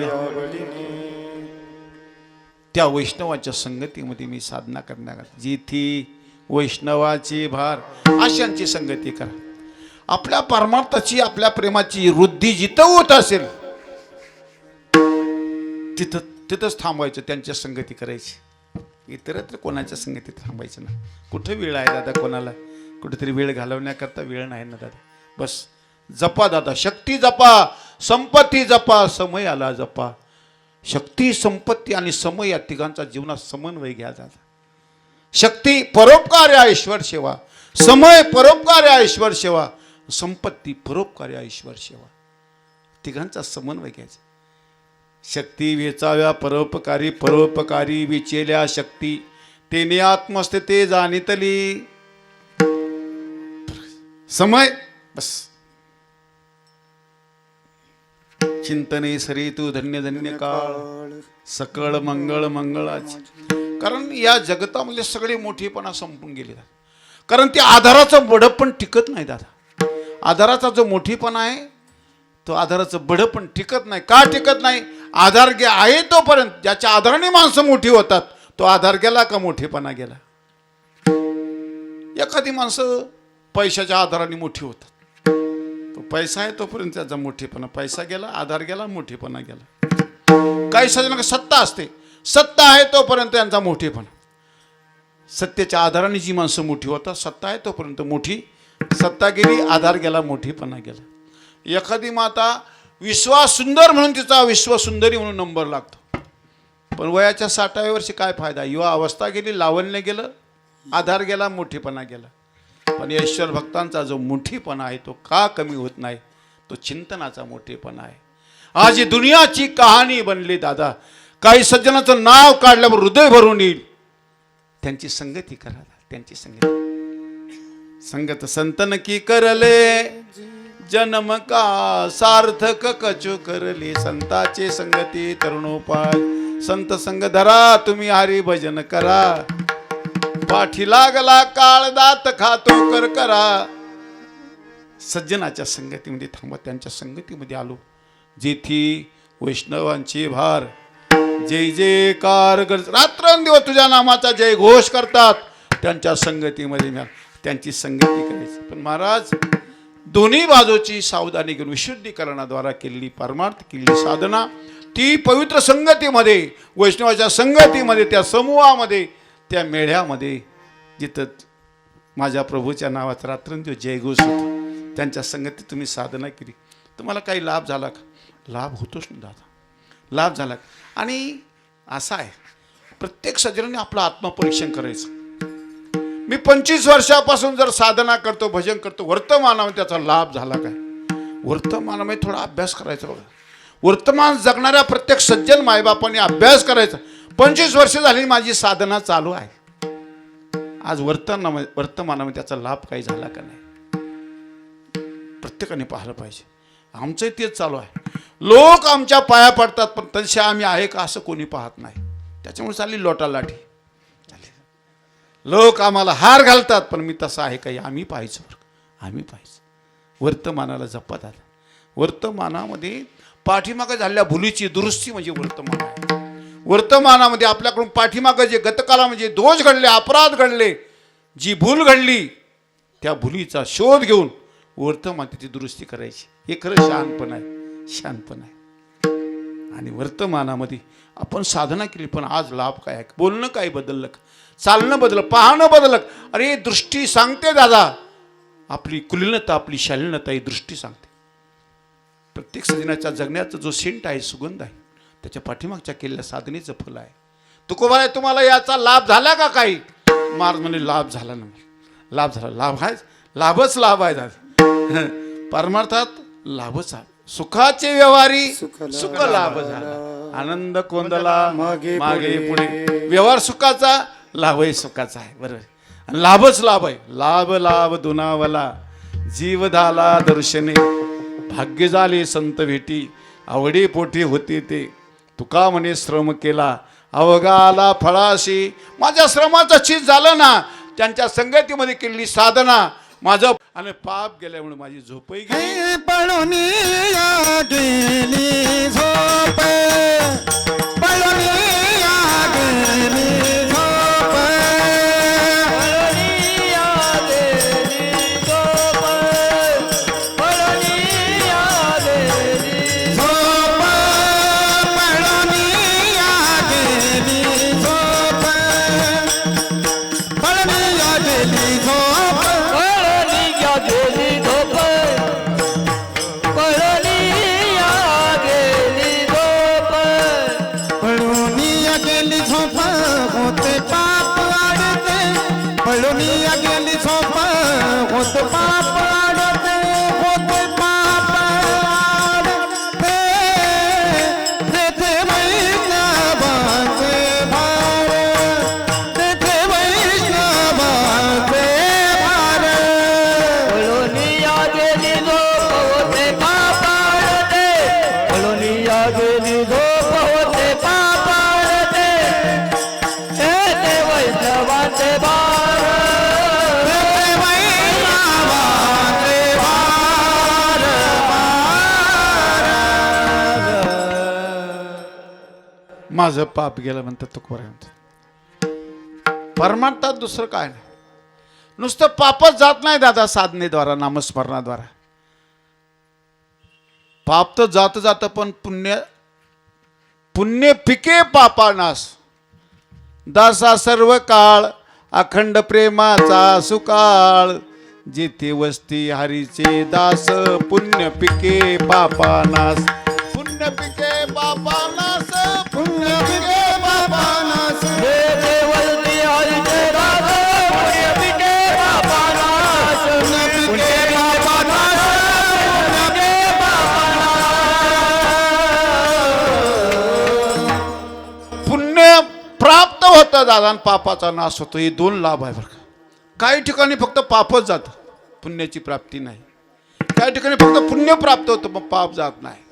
त्या वैष्णवाच्या संगतीमध्ये मी साधना करणार. जिथी वैष्णवाची भार अशांची संगती करा. आपल्या परमार्थाची आपल्या प्रेमाची वृद्धी जिथं होत असेल तिथंच थांबायचं. त्यांच्या संगती करायची. इतरत्र कोणाच्या संगतीत थांबायचं ना. कुठं वेळ आहे दादा कोणाला कुठेतरी वेळ घालवण्याकरता वेळ नाही ना दादा. बस जपा दादा शक्ती जपा संपत्ती जपा समय आला जपा. शक्ती संपत्ती आणि समय या तिघांचा जीवनात समन्वय घ्या दादा. शक्ती परोपकार ईश्वर सेवा. समय परोपकार ईश्वर सेवा. संपत्ती परोपकार ईश्वर सेवा. तिघांचा समन्वय घ्यायचा. शक्ती वेचाव्या परोपकारी परोपकारी विचेल्या शक्ती तेने आत्मस्थिते जाणितली. समय बस चिंतने सरी तू धन्य धन्य काळ सकळ मंगळ मंगळाची. कारण या जगतामध्ये सगळे मोठेपणा संपून गेले. कारण ते आधाराचं बडपण टिकत नाही दादा. आधाराचा जो मोठेपणा आहे तो आधाराचं बडपण टिकत नाही. का टिकत नाही? आधार आहे तोपर्यंत. ज्याच्या आधाराने माणसं मोठी होतात तो आधार गेला का मोठेपणा गेला. एखादी माणसं पैशाच्या आधाराने मोठी होतात. तो पैसा आहे तोपर्यंत त्याचा मोठेपणा. पैसा गेला आधार गेला मोठेपणा गेला. काही सज्जनांना सत्ता असते. सत्ता आहे तोपर्यंत त्यांचा मोठेपणा. सत्तेच्या आधाराने जी माणसं मोठी होतात सत्ता आहे तोपर्यंत मोठी. सत्ता गेली आधार गेला मोठेपणा गेला. एखादी माता विश्वास सुंदर म्हणून तिचा विश्वसुंदरी म्हणून नंबर लागतो. पण वयाच्या 60व्या वर्षी काय फायदा. युवा अवस्था गेली लावण्य गेलं आधार गेला मोठेपणा गेला. पण ईश्वर भक्तांचा जो मोठेपणा आहे तो का कमी होत नाही. तो चिंतनाचा मोठेपणा आहे. आज ही दुनियाची कहाणी बनली दादा. काही सज्जनाचं नाव काढल्यावर हृदय भरून येईल. त्यांची संगती करा. त्यांची संगती. संगत संतन की करले जन्म का सार्थक कचू करले. संताचे संगती तरुणोपाय. संत संग धरा तुम्ही हरी भजन करा. पाठी लागला काळ दात खातो कर करा. सज्जनाच्या संगतीमध्ये थांबा. त्यांच्या संगतीमध्ये आलो. जेथी वैष्णवांची भार जय जयकार रात्रंदिवस तुझ्या नामाचा जय घोष करतात. त्यांच्या संगतीमध्ये त्यांची संगती करायची. पण महाराज दोन्ही बाजूची सावधानी घेऊन विशुद्धीकरणाद्वारा केलेली परमार्थ केलेली साधना, ती पवित्र संगतीमध्ये, वैष्णवाच्या संगतीमध्ये, त्या समूहामध्ये, त्या मेळ्यामध्ये जिथं माझ्या प्रभूच्या नावाचा रात्रंदिवस जयघोष होतो, त्यांच्या संगतीत तुम्ही साधना केली, तुम्हाला काही लाभ झाला का? लाभ होतोच ना दादा, लाभ झाला. आणि असा आहे, प्रत्येक सज्जनाने आपलं आत्मपरीक्षण करायचं. मी 25 वर्षापासून जर साधना करतो, भजन करतो, वर्तमानामध्ये त्याचा लाभ झाला काय? वर्तमानामध्ये थोडा अभ्यास करायचा बघा. वर्तमान जगणाऱ्या प्रत्येक सज्जन मायबापांनी अभ्यास करायचा. 25 वर्ष झाली माझी साधना चालू आहे, आज वर्तमानामध्ये त्याचा लाभ काही झाला का नाही? प्रत्येकाने पाहिलं पाहिजे. आमचं तेच चालू आहे. लोक आमच्या पाया पडतात, पण तसे आम्ही आहे का असं कोणी पाहत नाही. त्याच्यामुळे चालली लोटालाठी. लोक आम्हाला हार घालतात, पण मी तसं आहे काही आम्ही पाहायचं बरं, आम्ही पाहायचं. वर्तमानाला जपत आलं. वर्तमानामध्ये पाठीमागं झालेल्या भुलीची दुरुस्ती म्हणजे वर्तमान आहे. वर्तमानामध्ये आपल्याकडून पाठीमागं जे गतकाला म्हणजे दोष घडले, अपराध घडले, जी भूल घडली, त्या भुलीचा शोध घेऊन वर्तमान तिची दुरुस्ती करायची. हे खरं शहाणपण आहे, शहाणपण आहे. आणि वर्तमानामध्ये आपण साधना केली, पण आज लाभ काय आहे? बोलणं काय बदललं, चालणं बदललं, पाहणं बदललं. अरे दृष्टी सांगते दादा, आपली कुलीनता, आपली शालीनता ही दृष्टी सांगते. प्रत्येक सजनाच्या जगण्याचा जो सेंट आहे, सुगंध आहे, त्याच्या पाठीमागच्या केलेल्या साधनेचं फल आहे. तुकोबा, तुम्हाला याचा लाभ झाला का काही? महाराज म्हणे लाभ झाला ना. लाभ झाला, लाभ आहे, लाभच लाभ आहे दादा. परमार्थात लाभच आहे. सुखाचे व्यवहारी सुख लाभ झाला, आनंद कोंदला मागे पुढे. व्यवहार सुखाचा, लाभही सुखाचा आहे. बरोबर, लाभच लाभ आहे. लाभ लाभ दुनावला, जीव झाला दर्शने, भाग्य झाले संत भेटी, आवडी पोटी होती ते. तुका म्हणे श्रम केला, अवघाला फळाशी. माझ्या श्रमाचं चीज झालं ना, त्यांच्या संगतीमध्ये केलेली साधना, माझं आणि पाप गेल्यामुळे माझी झोपही गेली. पळूनिया गेली झोप, पळूनिया गेली झोप, पळूनिया गेली झोप, पळूनिया गेली झोप, पळूनिया गेली झोप, पळूनिया गेली झोप. होते पाप वाढते, पळूनिया गेली झोप, होते पाप वाढते, होते पाप वाढते. तेथे वैष्णवाचे भार, तेथे वैष्णवाचे भार. पळूनिया गेली झोप, होते पाप वाढते, पळूनिया गेली झोप, होते पाप वाढते. माझं पाप गेलं म्हणतात तुकोबा. म्हणतात परमार्थात दुसरं काय नाही. नुसतं पापच जात नाही दादा साधनेद्वारा, नामस्मरणाद्वारा. पाप तर जात जातं, पण पुण्य पुण्य पिके पापानास. दासा सर्व काळ अखंड प्रेमाचा सुकाळ, जेथे वस्ती हरीचे दास, पुण्य पिके पापानास. पुण्य पिके पापानास, पुण्य पिके पापानास. जेथे वस्ती हरीचे दास, पुण्य पिके पापानास, पुण्य पिके पापानास, पुण्य पिके पापानास. पुण्य प्राप्त होतं दादा, आणि पापाचा नाश होतो. हे दोन लाभ आहे बरं का. काही ठिकाणी फक्त पापच जातं, पुण्याची प्राप्ती नाही. काही ठिकाणी फक्त पुण्य प्राप्त होतं, मग पाप जात नाही.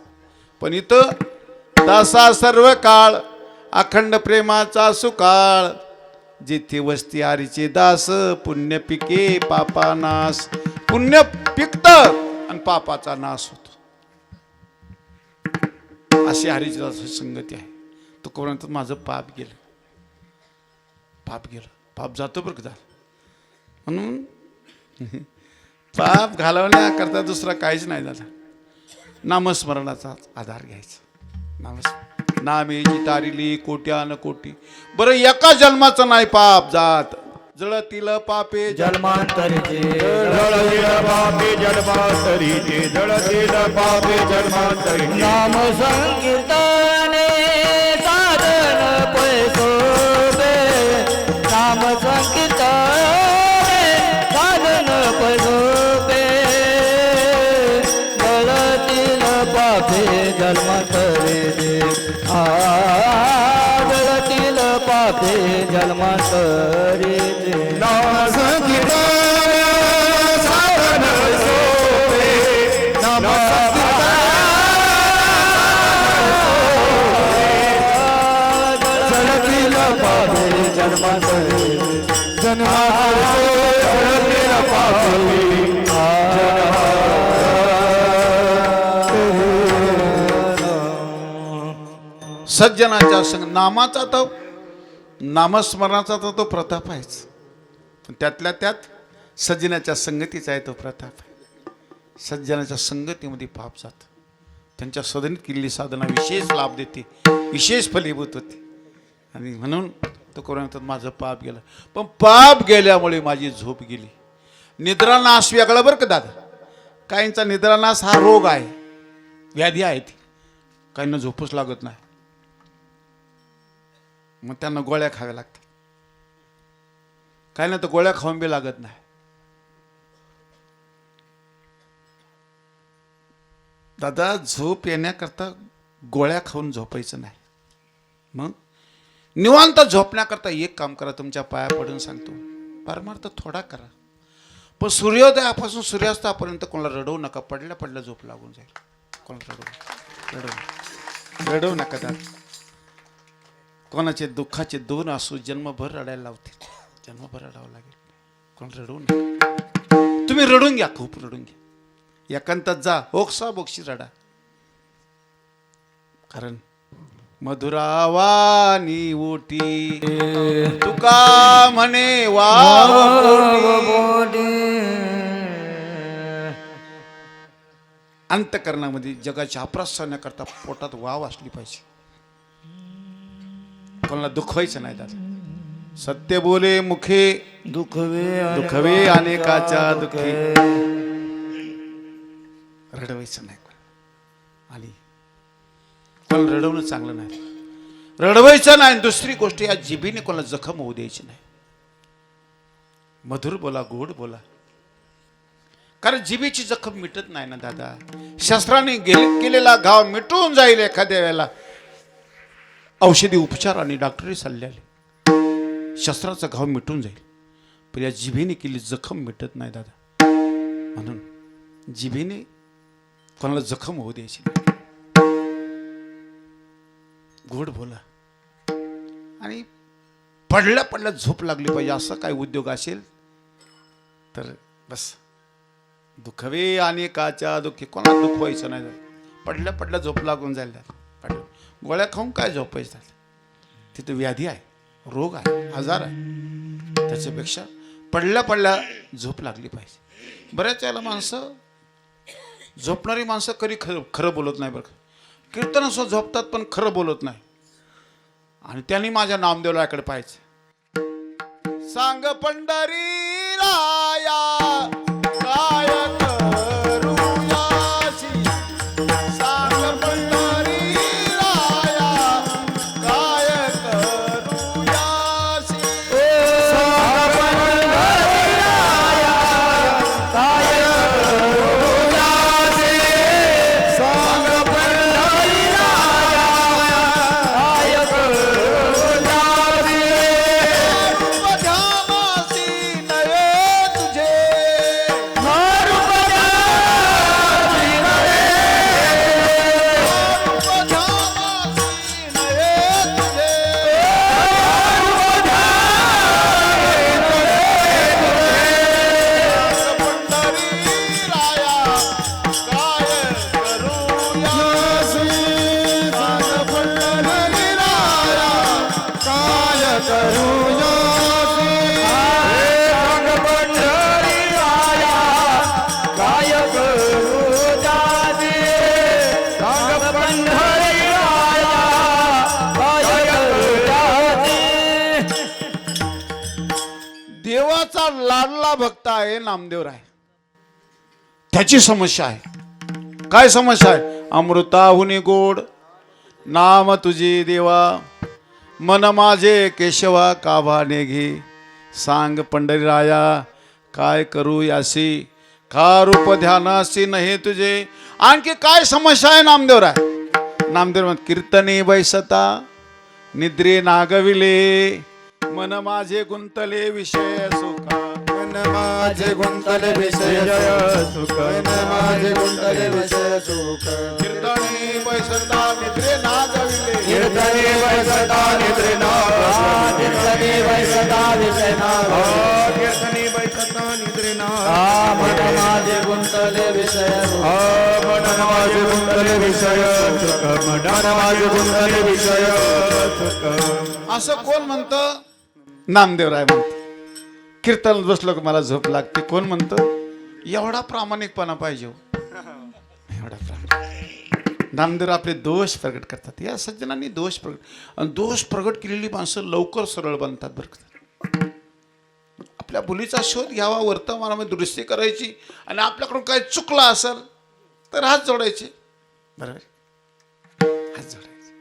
पण इथं दासा सर्व काळ अखंड प्रेमाचा सुकाळ, जेथे वस्ती हरीचे दास, पुण्य पिके पापानाश. पुण्य पिकत आणि पापाचा नाश होतो. अशी हरीची दास संगती आहे. तो कोणाचं माझं पाप गेलं, पाप गेलं, पाप जातो बरं का. म्हणून पाप घालवण्याकरता दुसरा काहीच नाही दादा. नामस्मरणाचा आधार घ्यायचा. नामेची तारिली कोट्यान कोटी. बरं एका जन्माचं नाही पाप जात. जळतील पापे जन्मांतरीचे जळतील पापे जन्मांतरीचे जळतील पापे जन्मांतरीचे नाम संकीर्तने साधन पैसोबे नाम संकीर्तने साधन पैसोबे जळतील पापे जन्मांतरीचे जळतील पापे जन्मांतरीचे नाम संकीर्तन साधन सोपे नाम जळतील पापे जन्मांतरीचे जन्मांतरीचे सज्जनाच्या संग नामाचा तर नामस्मरणाचा तर तो प्रताप आहेच. पण त्यातल्या त्यात सज्जनाच्या संगतीचा आहे तो प्रताप आहे. सज्जनाच्या संगतीमध्ये पाप जात. त्यांच्या सदनीत केलेली साधना विशेष लाभ देते, विशेष फलीभूत होते. आणि म्हणून तो करून म्हणतात माझं पाप गेलं. पण पाप गेल्यामुळे माझी झोप गेली. निद्रानाश वेगळा बरं का दादा. काहींचा निद्रानाश हा रोग आहे, व्याधी आहे ती. काहींना झोपच लागत नाही, मग त्यांना गोळ्या खाव्या लागतात. काही ना तर गोळ्या खाऊन बी लागत नाही. दादा झोप येण्याकरता गोळ्या खाऊन झोपायचं नाही. मग निवांत झोपण्याकरता एक काम करा. तुमच्या पाया पडून सांगतो, परमार्थ थोडा करा. पण सूर्योदयापासून सूर्यास्तापर्यंत कोणाला रडवू नका. पडल्या पडल्या झोप लागून जाईल. कोणाला रडवू नका दादा. कोणाचे दुःखाचे दोन आसू जन्मभर रडायला लावते. जन्मभर रडावं लागेल. कोण रडवू नका. तुम्ही रडून घ्या, खूप रडून घ्या. एकांतात जा, ओक्सा बोक्षी रडा. कारण मधुरावानी ओटी तुका म्हणे वाव अंतकरणामध्ये जगाच्या अप्रसन्नाकरता पोटात वाव असली पाहिजे. कोणाला दुखवायचं नाही दादा. सत्य बोले मुखे दुखवे अनेकाच्या दुःखी. रडवायचं नाही कोणाला. आणि कोणाला रडवणं चांगलं नाही. रडवायचं नाही. दुसरी गोष्ट, या जिभेने कोणाला जखम होऊ द्यायची नाही. मधुर बोला, गोड बोला. कारण जिभेची जखम मिटत नाही ना दादा. शस्त्राने केलेला घाव मिटून जाईल एखाद्या वेळेला औषधी उपचार आणि डॉक्टरी सल्ल्याने. शस्त्राचा घाव मिटून जाईल, पण या जिभेने केली जखम मिटत नाही दादा. म्हणून जिभेने कोणाला जखम होऊ द्यायची नाही. गोड बोला. आणि पडल्या पडल्या झोप लागली पाहिजे. असं काय उद्योग असेल तर बस. दुखवे अनेकाच्या दुःखी. कोणाला दुखवायचं नाही. पडल्या पडल्या झोप लागून जाईल. गोळ्या खाऊन काय झोपायचं. तिथे व्याधी आहे, रोग आहे, आजार आहे. त्याच्यापेक्षा पडल्या पडल्या झोप लागली पाहिजे. बऱ्याच वेळेला माणसं, झोपणारी माणसं कधी खरं बोलत नाही बरं. कीर्तन असं झोपतात पण खरं बोलत नाही. आणि त्यांनी माझ्या नामदेवलाकडे पाहायचं. सांग पंढरी राया काय करूयासी. सांग पंढरी राया काय करूयासी. सांग पंढरी राया काय करूयासी. सांग पंढरी राया काय करूयासी. रूप ध्यानासी नये तुझे. देवाचा लाडला भक्त आहे नामदेवराय. त्याची समस्या आहे. काय समस्या आहे? अमृताहुनी गोड नाम तुझे देवा, मन माझे केशवा काभाने घे. सांग पंढरीराया काय करू यासी, का रूप ध्यानासी नाही तुझे. आणखी काय समस्या आहे नामदेवराय? नामदेव म्हणत कीर्तने बैसता निद्रे नागविले, मन माझे गुंतले विषय सुखा. मन माझे गुंतले विषय सुख, मन माझे गुंतले विषय सुख. कीर्तने बैसता निद्रे नागविले, कीर्तने बैसता निद्रे नागविले, कीर्तने बैसता विषय नागविले, कीर्तने बैसता निद्रे नागविले. मन माझे गुंतले विषय सुख, मन माझे गुंतले विषय सुख, मन माझे गुंतले विषय सुख. असं कोण म्हणतं? नामदेवराय म्हणतो. कीर्तनात बसलो की मला झोप लागते. कोण म्हणतं? एवढा प्रामाणिकपणा पाहिजे हो. एवढा प्रामाणिक. नामदेव आपले दोष प्रगट करतात. या सज्जनांनी दोष प्रगट, आणि दोष प्रगट केलेली माणसं लवकर सरळ बनतात बरं का. आपल्या भुलीचा शोध घ्यावा, वर्तमानामध्ये दुरुस्ती करायची, आणि आपल्याकडून काय चुकलं असेल तर हात जोडायचे. बरोबर, हात जोडायचे.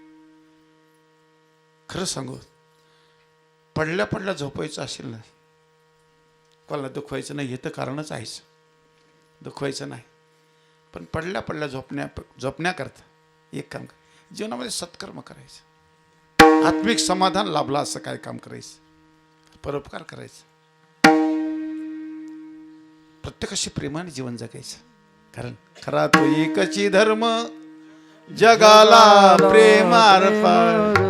खरं सांगू, पडल्या पडल्या झोपायचं असेल ना, कोणाला दुखवायचं नाही, हे तर कारणच आहेच, दुखवायचं नाही. पण पडल्या पडल्या झोपण्याकरता एक काम कर, जीवनामध्ये सत्कर्म करायचं, आत्मिक समाधान लाभला असं काय काम करायचं, परोपकार करायचं, प्रत्येकाशी प्रेमाने जीवन जगायचं. कारण खरा तो एकची धर्म जगाला प्रेमार्पण.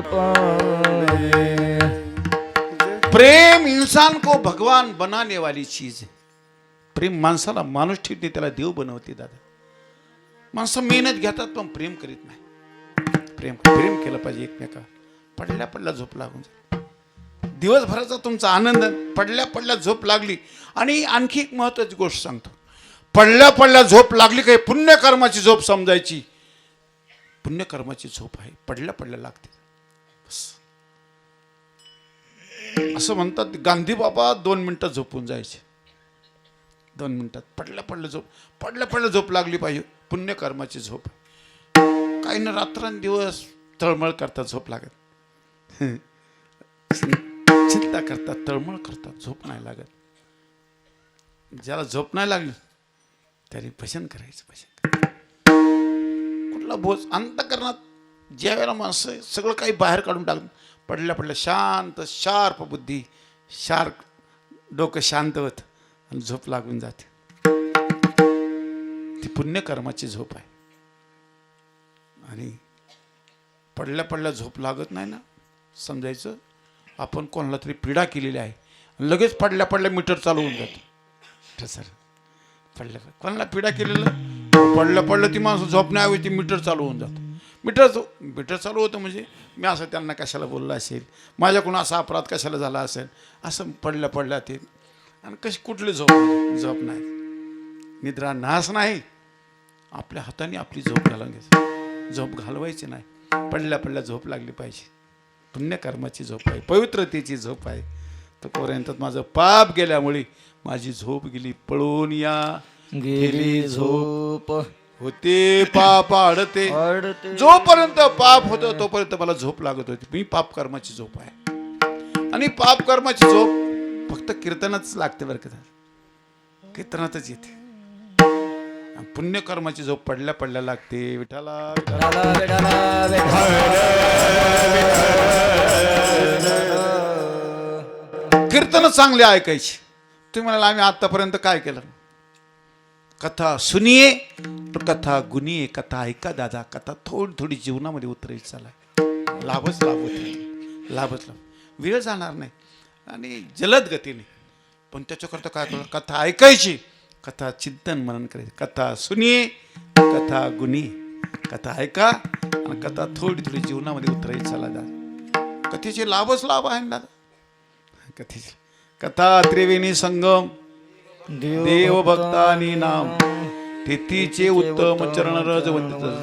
प्रेम इंसान को भगवान बनाने वाली चीज है. प्रेम माणसाला माणूस ठेवते, त्याला देव बनवते. दादा, माणसं मेहनत घेतात पण प्रेम करीत नाही. प्रेम प्रेम केलं पाहिजे एकमेकावर. पडल्या पडल्या झोप लागून जाईल. दिवसभराचा तुमचा आनंद पडल्या पडल्या झोप लागली. आणि आणखी एक महत्वाची गोष्ट सांगतो, पडल्या पडल्या झोप लागली काही पुण्यकर्माची झोप समजायची. पुण्यकर्माची झोप आहे, पडल्या पडल्या लागते. असं म्हणतात गांधी बाबा 2 मिनिटं झोपून जायचे. 2 मिनिटात पडल्या पडल्या झोप लागली पाहिजे. पुण्यकर्माची झोप. काही ना रात्रंदिवस तळमळ करतात, झोप लागत. चिंता करतात, तळमळ करतात, झोप नाही लागत. ज्याला झोप नाही लागली त्याने भजन करायचं. भजन कुठला बोज अंतःकरणात ज्या वेळेला माणसं सगळं काही बाहेर काढून टाकतात, पडल्या पडल्या शांत शार्प बुद्धी, शार्प डोकं शांत होत आणि झोप लागून जाते. ती पुण्यकर्माची झोप आहे. आणि पडल्या पडल्या झोप लागत नाही ना, समजायचं आपण कोणाला तरी पीडा केलेली आहे. लगेच पडल्या पडल्या मीटर चालू होऊन जातं. सर पडल्या कोणाला पीडा केलेलं, पडल्या पडलं ती माणसं झोपण्याऐवजी मीटर चालू होऊन जातं. मीटर चालू होतं म्हणजे मी असं त्यांना कशाला बोललं असेल, माझ्याकडून असा अपराध कशाला झाला असेल, असं पडल्या पडल्या ते. आणि कशी कुठली झोप नाही. निद्रा नाश नाही. आपल्या हाताने आपली झोप घालून घ्यायची, झोप घालवायची नाही. पडल्या पडल्या झोप लागली पाहिजे. पुण्यकर्माची झोप आहे, पवित्रतेची झोप आहे. तोपर्यंत माझं पाप गेल्यामुळे माझी झोप गेली. पळून या गेली झोप होते पाप आडते. जोपर्यंत पाप होतं तोपर्यंत मला झोप लागत होती. मी पाप कर्माची झोप आहे. आणि पाप कर्माची झोप फक्त कीर्तनातच लागते बरं का, कीर्तनातच येते. पुण्यकर्माची झोप पडल्या पडल्या लागते. विठाला कीर्तन चांगले ऐकायची. तुम्ही म्हणाला आम्ही आतापर्यंत काय केलं? कथा सुनिये तर कथा गुनिये. कथा ऐका दादा, कथा थोडी थोडी जीवनामध्ये उतरायची. चालाय लाभच लाभ. वेळ जाणार नाही आणि जलद गतीने. पण त्याच्याकरता काय करू? कथा ऐकायची, कथा चिंतन मनन करायचं. कथा सुनिये, कथा गुनिये. कथा ऐका आणि कथा थोडी थोडी जीवनामध्ये उतरायची. चला दादा, कथेचे लाभच लाभ आहे ना दादा. कथेचे कथा त्रिवेणी संगम, देव भक्तानी नाम तेथीचे उत्तम चरण रज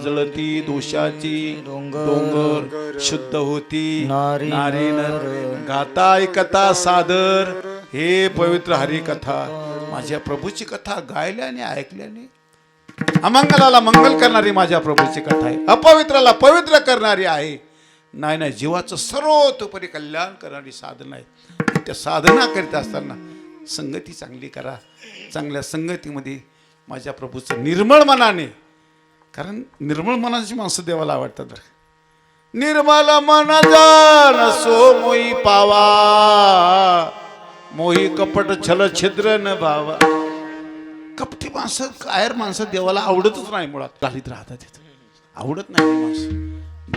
जळती. दोषाची डोंगर शुद्ध होती. नारी नर गाता ऐकता सादर हे पवित्र हरिकथा माझ्या प्रभूची कथा गायल्याने ऐकल्याने अमंगलाला मंगल करणारी माझ्या प्रभूची कथा आहे, अपवित्राला पवित्र करणारी आहे. नाही नाही, जीवाचं सर्वतोपरी कल्याण करणारी साधना आहे. त्या साधना करीत असताना संगती चांगली करा. चांगल्या संगतीमध्ये माझ्या प्रभूचं निर्मळ मनाने, कारण निर्मळ मनाची माणसं देवाला आवडतात. निर्मल मन जान सो मोई पावा, मोही कपट छल छिद्र न भावा. कपटी माणसं, कायर माणसं देवाला आवडतच नाही. मुळात घालीत राहतात तिथं, आवडत नाही माणसं.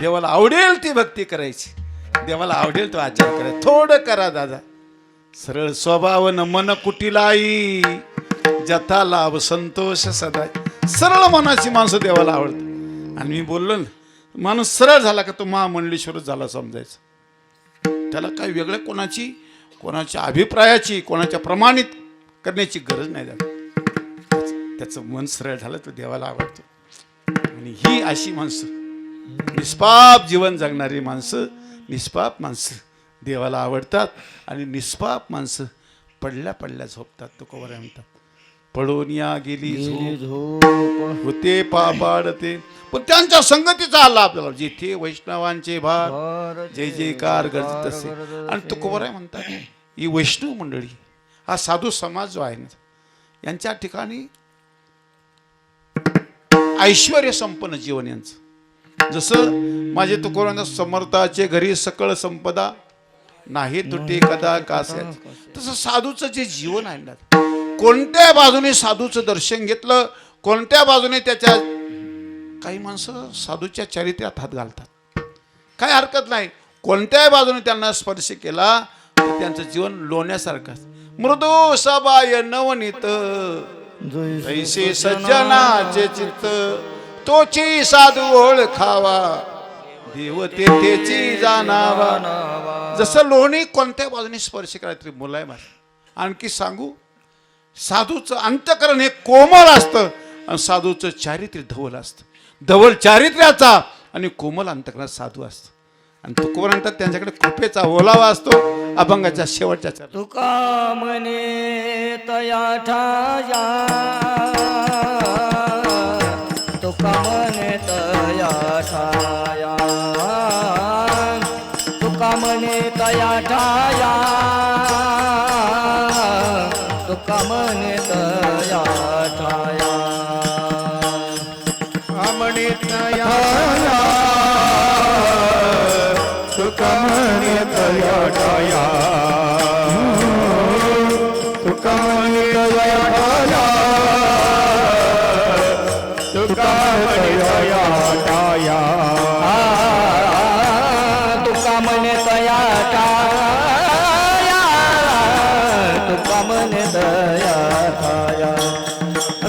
देवाला आवडेल ती भक्ती करायची, देवाला आवडेल तो आचार करायचा. थोडं करा दादा, सरळ स्वभाव न मन कुटिलाई, जथा लाभ संतोष सदा. सरळ मनाची माणसं देवाला आवडतात. आणि मी बोललो ना, माणूस सरळ झाला का तो महामंडलेश्वरच झाला समजायचं. त्याला काही वेगळ्या कोणाच्या अभिप्रायाची, कोणाच्या प्रमाणित करण्याची गरज नाही. त्याचं मन सरळ झालं तर देवाला आवडतो. आणि ही अशी माणसं, निष्पाप जीवन जगणारी माणसं, निष्पाप माणसं देवाला आवडतात. आणि निष्पाप माणसं पडल्या पडल्या झोपतात. तुकोबाराय म्हणतात, पडून या गेली झोप होते पापाडते. पण त्यांच्या संगतीचा आला आपल्याला, जिथे वैष्णवांचे भार जय जयकार गरजत असे. आणि तुकोबाराय म्हणतात, ही वैष्णव मंडळी, हा साधू समाज जो आहे ना, यांच्या ठिकाणी ऐश्वर्य संपन्न जीवन यांचं. जसं माझे तुकोबाराय समर्थाचे घरी सकळ संपदा, नाही तुटे कदा कास्यात. तसं साधूचं जे जीवन आहे ना, कोणत्या बाजूने साधूचं दर्शन घेतलं, कोणत्या बाजूने त्याच्या, काही माणसं साधूच्या चरित्र्यात हात घालतात, काय हरकत नाही. कोणत्याही बाजूने त्यांना स्पर्श केला तर त्यांचं जीवन लोण्यासारखं. मृदू सबाय नवनीत ऐसे सज्जनाचे चित्त, तोची साधू ओळखावा, देव तेथेची जाणावा. जसं लोणी कोणत्या बाजूने स्पर्श करायचं तरी मुलायम आहे. आणखी सांगू, साधूचं अंतकरण हे कोमल असतं आणि साधूचं चारित्र्य धवल असतं. धवल चारित्र्याचा आणि कोमल अंतकरणात साधू असतं. आणि तुकोबाराय त्यांच्याकडे कृपेचा ओलावा असतो. अभंगाच्या शेवटच्या चरणात, तुका म्हणे तया ठाया, तुका म्हणे तया ठाया, तुका म्हणे तया ठाया, तुका म्हणे तया ठाया. म्हणे तया तुका म्हणे तया ठाया, तुका म्हणे तया ठाया, तुका म्हणे तया ठाया. तुका म्हणे तया ठाया, तुका म्हणे तया ठाया.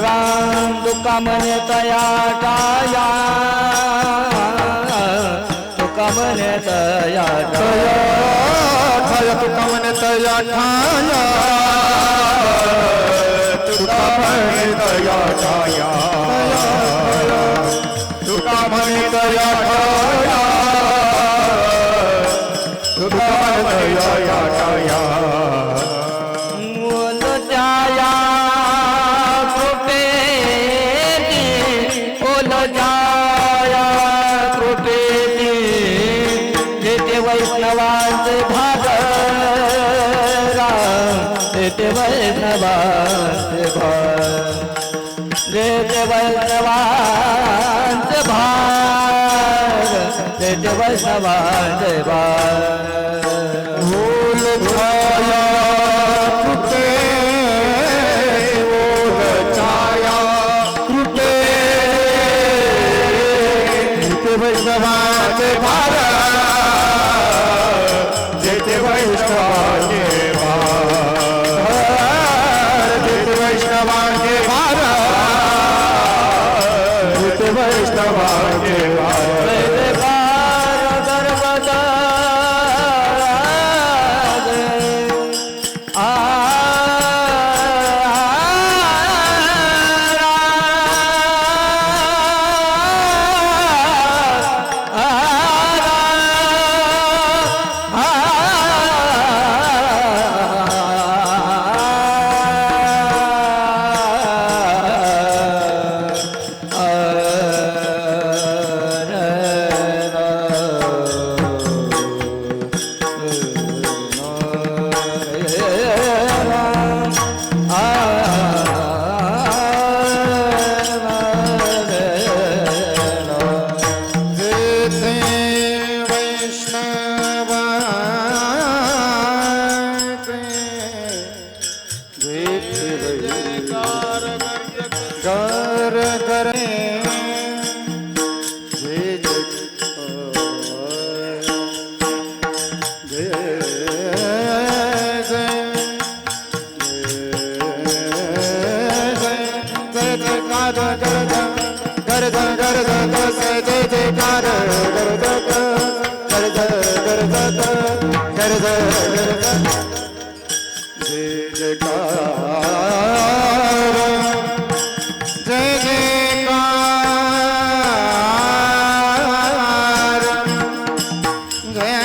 राम तुका म्हणे तया ठाया, तुका म्हणे तया ठाया. तुका म्हणे तया ठाया, तुका म्हणे तया ठाया, तुका म्हणे तया ठाया, तुका म्हणे तया ठाया. बोल जाया कृपेती, बोल जाया कृपेती, जेथे वैष्णवांचे भाग राम, जेथे वैष्णवांचे भाग, जेथे वैष्णवांचे भाग, जेथे वैष्णवांचे भाग. बोल छाया कृपे, बोल छाया कृपे, जेथे वैष्णवाचे भार, जेथे वैष्णवाचे भार, जेथे वैष्णवाचे भार, जेथे वैष्णवाचे भार. जयकार गरजत गरज गरजत गरज गरजत जय जयकार जय जयकार जय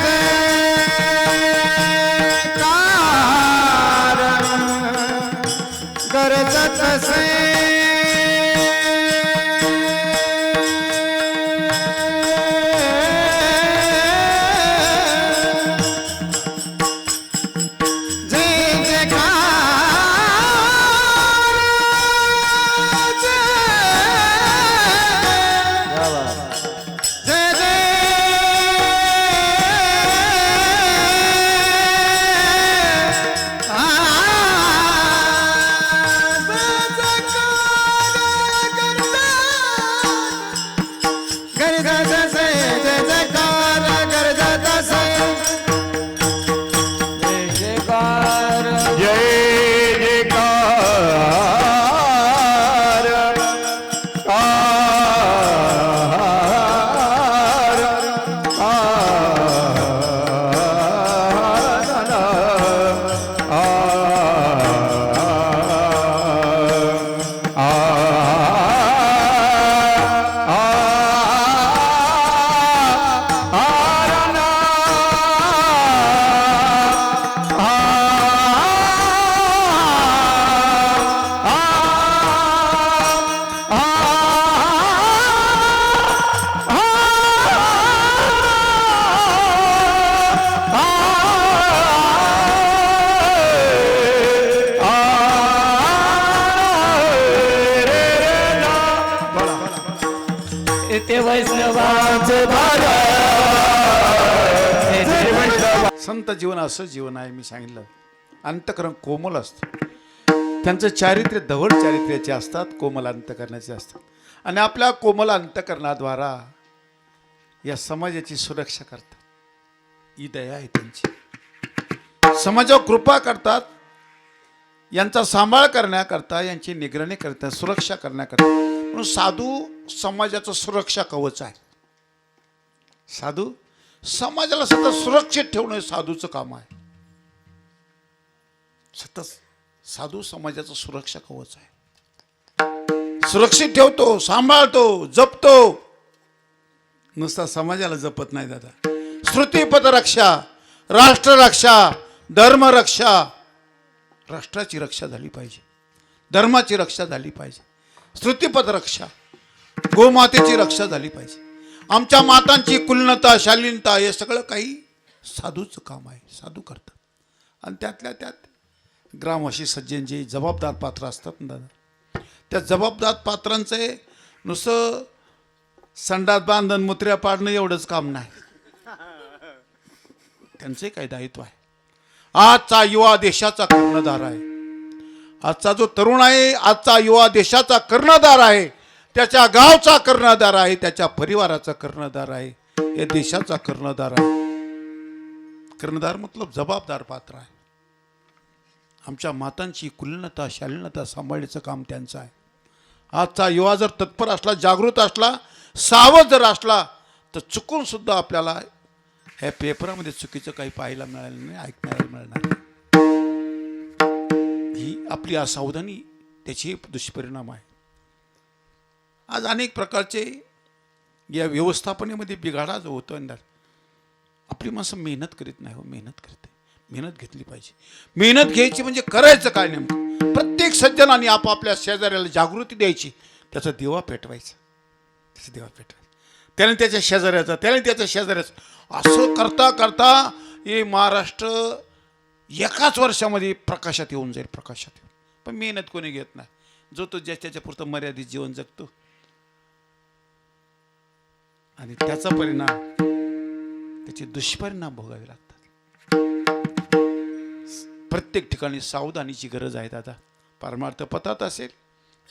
जयकार गरजत से ते वैष्णवांचे संत जीवन असं जीवन आहे. मी सांगितलं अंतकरण कोमल असतं. त्यांचं चारित्र्य धवळ चारित्र्याचे असतात, कोमल अंतकरणाचे असतात. आणि आपल्या कोमल अंतकरणाद्वारा या समाजाची सुरक्षा करतात. ही दया आहे त्यांची. समाजावर कृपा करतात. यांचा सांभाळ करण्याकरता, यांची निगराणी करता, सुरक्षा करण्याकरता. म्हणून साधू समाजाचं सुरक्षा कवच आहे. साधू समाजाला सतत सुरक्षित ठेवणं हे साधूचं काम आहे. सतत साधू समाजाचं सुरक्षा कवच आहे. सुरक्षित ठेवतो, सांभाळतो, जपतो. नुसता समाजाला जपत नाही दादा. श्रुतीपद रक्षा, राष्ट्र रक्षा, धर्म रक्षा. राष्ट्राची रक्षा झाली पाहिजे, धर्माची रक्षा झाली पाहिजे, श्रुतीपद रक्षा, गोमातेची रक्षा झाली पाहिजे. आमच्या मातांची कुलनता, शालीनता हे सगळं काही साधूचं काम आहे. साधू करतात. आणि त्यातल्या त्यात ग्रामवासी सज्जन जे जबाबदार पात्र असतात ना दादा, त्या जबाबदार पात्रांचे नुसतं संडास बांधण मुत्र्या पाडणं एवढंच काम नाही. त्यांचे काही दायित्व आहे. आजचा युवा देशाचा कर्णधार आहे. आजचा जो तरुण आहे, आजचा युवा देशाचा कर्णधार आहे. त्याच्या गावचा कर्णधार आहे, त्याच्या परिवाराचा कर्णधार आहे, या देशाचा कर्णधार आहे. कर्णधार मतलब जबाबदार पात्र आहे. आमच्या मातांची कुलीनता, शालीनता सांभाळण्याचं काम त्यांचं आहे. आजचा युवा जर तत्पर असला, जागृत असला, सावध जर असला, तर चुकून सुद्धा आपल्याला ह्या पेपरामध्ये चुकीचं काही पाहायला मिळालं नाही, ऐकण्याला मिळणार नाही. ही आपली असावधानी, त्याचे दुष्परिणाम आहे. आज अनेक प्रकारचे या व्यवस्थापनेमध्ये बिघाडा जो होतो. आपली माणसं मेहनत करीत नाही हो. मेहनत करते. मेहनत घेतली पाहिजे. मेहनत घ्यायची म्हणजे करायचं काय नेमकं. प्रत्येक सज्जनाने आपापल्या शेजाऱ्याला जागृती द्यायची. त्याचा दिवा पेटवायचा. त्याचा दिवा पेटवायचा. त्याने त्याच्या शेजाऱ्याचा, त्याने त्याच्या शेजाऱ्याचा, असं करता करता हे महाराष्ट्र एकाच वर्षामध्ये प्रकाशात येऊन जाईल. प्रकाशात येऊन. पण मेहनत कोणी घेत नाही. जो तो ज्याच्या पुरतं मर्यादित जीवन जगतो. आणि त्याचा परिणाम, त्याचे दुष्परिणाम भोगावे लागतात. प्रत्येक ठिकाणी सावधानीची गरज आहे दादा. परमार्थ पथात असेल,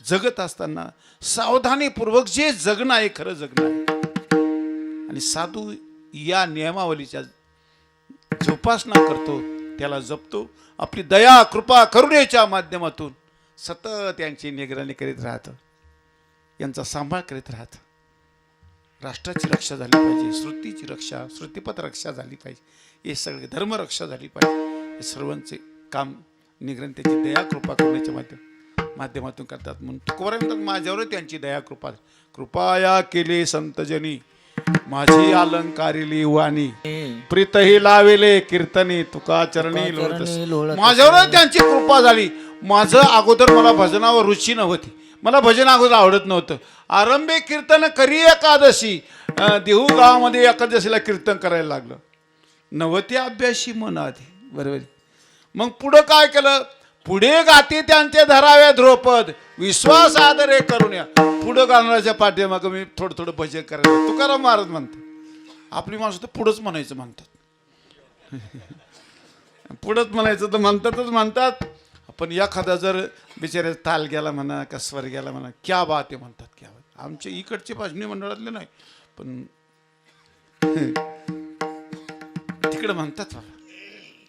जगत असताना सावधानीपूर्वक जे जगणं आहे, खरं जगणं आहे. आणि साधू या नियमावलीच्या जोपासना करतो, त्याला जपतो. आपली दया, कृपा, करुणेच्या माध्यमातून सतत यांची निगराणी करीत राहतं, यांचा सांभाळ करीत राहतं. राष्ट्राची रक्षा झाली पाहिजे, श्रुतीची रक्षा, श्रुतिपथ रक्षा झाली पाहिजे, हे सगळे धर्मरक्षा झाली पाहिजे. हे सर्वांचे काम निग्रहण त्याची दया कृपा करण्याच्या माध्यमातून करतात. म्हणून तुकोबाराय म्हणतात माझ्यावर त्यांची दया कृपा, कृपाया केले संतजनी माझी अलंकारिली वाणी, प्रीतही लावेले कीर्तनी तुका चरणी लोळत. माझ्यावर त्यांची कृपा झाली. माझं अगोदर मला भजनावर रुची नव्हती, मला भजन अगोदर आवडत नव्हतं. आरंभे कीर्तन करी एकादशी, देहू गावामध्ये एकादशीला कीर्तन करायला लागलं. नवते अभ्यासी मन आधी, बरोबर. मग पुढं काय केलं, पुढे गाते त्यांचे धरावे ध्रुपद, विश्वास आदरे करून या. पुढं गाणाऱ्याच्या पाठीमागं मी थोडं थोडं भजन करायला. तुकाराम महाराज म्हणतात आपली माणसं तर पुढंच म्हणायचं म्हणतात, पुढंच म्हणायचं तर म्हणतात. पण एखादा जर बिचाऱ्या ताल गेला म्हणा का स्वर गेला म्हणा, क्या बात आहे म्हणतात, क्या बात. आमच्या इकडचे भजनी मंडळातले नाही, पण तिकडे म्हणतात बाबा,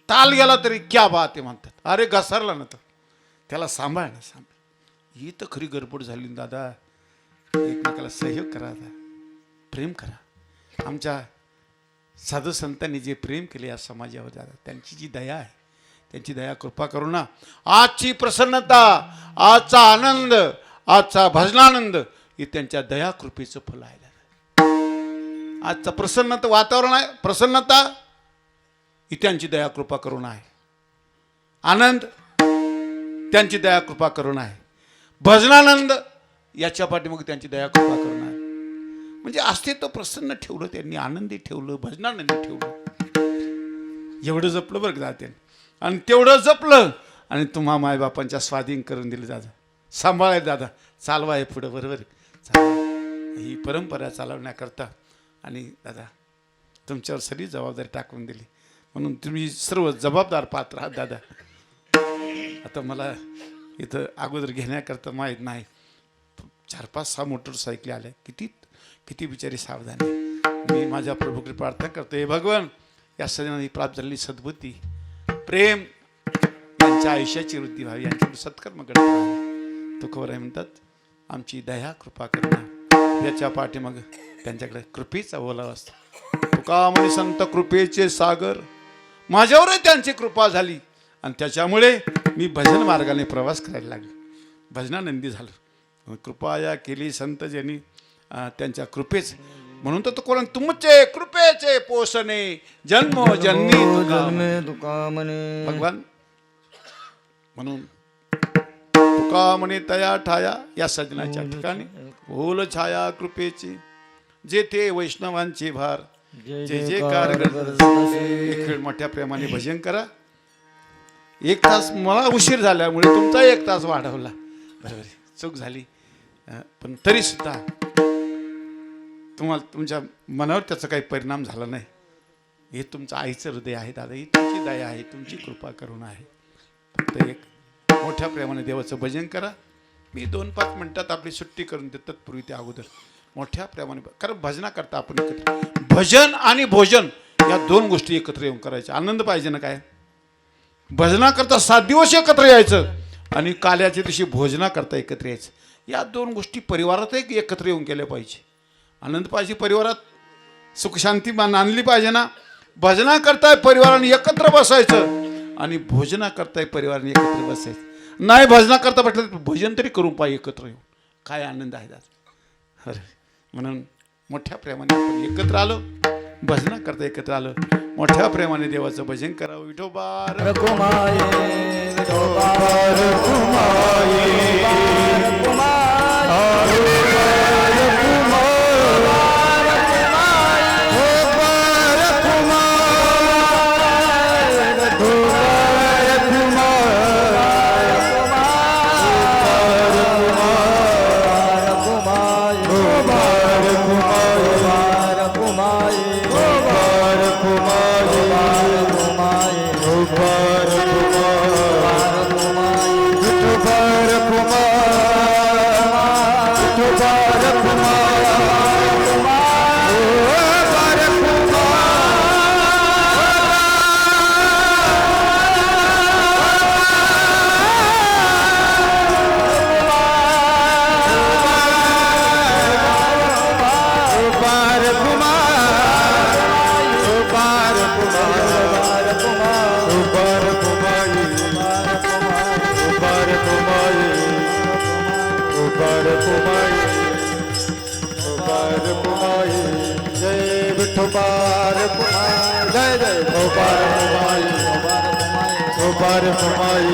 ताल गेला तरी क्या बात आहे म्हणतात. अरे घसरला ना तर त्याला सांभाळ ना, सांभाळ. ही तर खरी गडबड झाली ना दादा. एकमेकाला सहयोग करा, प्रेम करा. आमच्या साधू संतांनी जे प्रेम केले या समाजावर दादा, त्यांची जी दया आहे, त्यांची दया कृपा करू ना. आजची प्रसन्नता, आजचा आनंद, आजचा भजनानंद हे त्यांच्या दया कृपेचं फल आहे. आजचा प्रसन्नता वातावरण आहे, प्रसन्नता ही त्यांची दया कृपा करून आहे. आनंद त्यांची दया कृपा करून आहे. भजनानंद याच्या पाठीमागे त्यांची दया कृपा करून आहे. म्हणजे अस्तित्व प्रसन्न ठेवलं त्यांनी, आनंदी ठेवलं, भजनानंदी ठेवलं. एवढं जपलं बरं का त्यांनी. आणि तेवढं जपलं आणि तुम्हा मायबापांच्या स्वाधीन करून दिले दादा. सांभाळाय दादा, चालवाय पुढं, बरोबर. ही परंपरा चालवण्याकरता आणि दादा तुमच्यावर सगळी जबाबदारी टाकून दिली, म्हणून तुम्ही सर्व जबाबदार पात्र आहात दादा. आता मला इथं अगोदर घेण्याकरता माहीत नाही, 4-5-6 मोटरसायकली आल्या. किती बिचारी सावधानी. मी माझ्या प्रभूकडे प्रार्थना करतो, हे भगवान या सगळ्यांना प्राप्त झालेली सद्बुद्धी, प्रेम यांच्या आयुष्याची वृद्धी व्हावी, यांच्याकडे सत्कर्म घडत राहावे. तुकोबाराय म्हणतात आमची दया कृपा करणं, याच्या पाठीमाग त्यांच्याकडे कृपेचा ओलावा असतो. तुका म्हणे संत कृपेचे सागर, माझ्यावर त्यांची कृपा झाली आणि त्याच्यामुळे मी भजन मार्गाने प्रवास करायला लागलो, भजनानंदी झालो. कृपया केली संतजनी त्यांच्या कृपेच. म्हणून तर कोण तुमचे कृपेचे पोषणे जन्मोजन्मी तुका म्हणे भगवान. म्हणून तुका म्हणे तया ठाया या सजनाच्या ठिकाणी ओल छाया कृपेची, जेथे वैष्णवांचे भार जे जे कार मोठ्या प्रेमाने भजन करा. 1 तास मला उशीर झाल्यामुळे तुमचा 1 तास वाढवला, बरोबर, चूक झाली. पण तरी सुद्धा तुम्हाला तुमच्या मनावर त्याचा काही परिणाम झाला नाही. हे तुमचं आईचं हृदय आहे दादा, ही तुमची दया आहे, तुमची कृपा करुणा आहे. फक्त एक मोठ्या प्रेमाने देवाचं भजन करा. मी 2-5 मिनिटात आपली सुट्टी करून देतो, तत्पूर्वी त्या अगोदर मोठ्या प्रेमाने, कारण भजना करता आपण एकत्र, भजन आणि भोजन या 2 गोष्टी एकत्र येऊन करायच्या. आनंद पाहिजे ना. काय भजना करता 7 दिवस एकत्र यायचं आणि काल्याच्या दिवशी भोजना करता एकत्र यायचं. या 2 गोष्टी परिवारात एकत्र येऊन केल्या पाहिजे. आनंद पाहिजे परिवारात, सुखशांती आणली पाहिजे ना. भजना करताय परिवाराने एकत्र बसायचं आणि भोजना करताय परिवाराने एकत्र बसायचं. नाही भजना करता म्हटलं तर भोजन तरी करून पाहिजे एकत्र येऊन. काय आनंद आहे दादा. अरे म्हणून मोठ्या प्रेमाने आपण एकत्र आलो, भजना करता एकत्र आलो, मोठ्या प्रेमाने देवाचं भजन करावं. विठोबा रखुमाये, विठोबा रखुमाये, रुक्माई जय विठोबा रुक्माई जय जय रुक्मा रुक्माई रुक्मा रुक्माई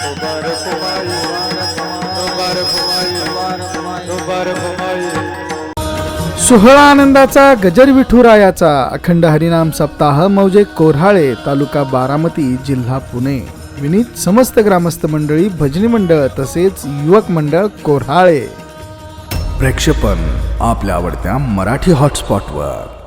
रुक्मा रुक्माई रुक्मा रुक्माई रुक्मा रुक्माई सोहळा आनंदाचा गजर विठुरायाचा अखंड हरिनाम सप्ताह मौजे कोऱ्हाळे तालुका बारामती जिल्हा पुणे. विनीत समस्त ग्रामस्थ मंडळी, भजनी मंडळ तसेच युवक मंडळ कोऱ्हाळे. प्रक्षेपण आपल्या आवडत्या मराठी हॉटस्पॉटवर.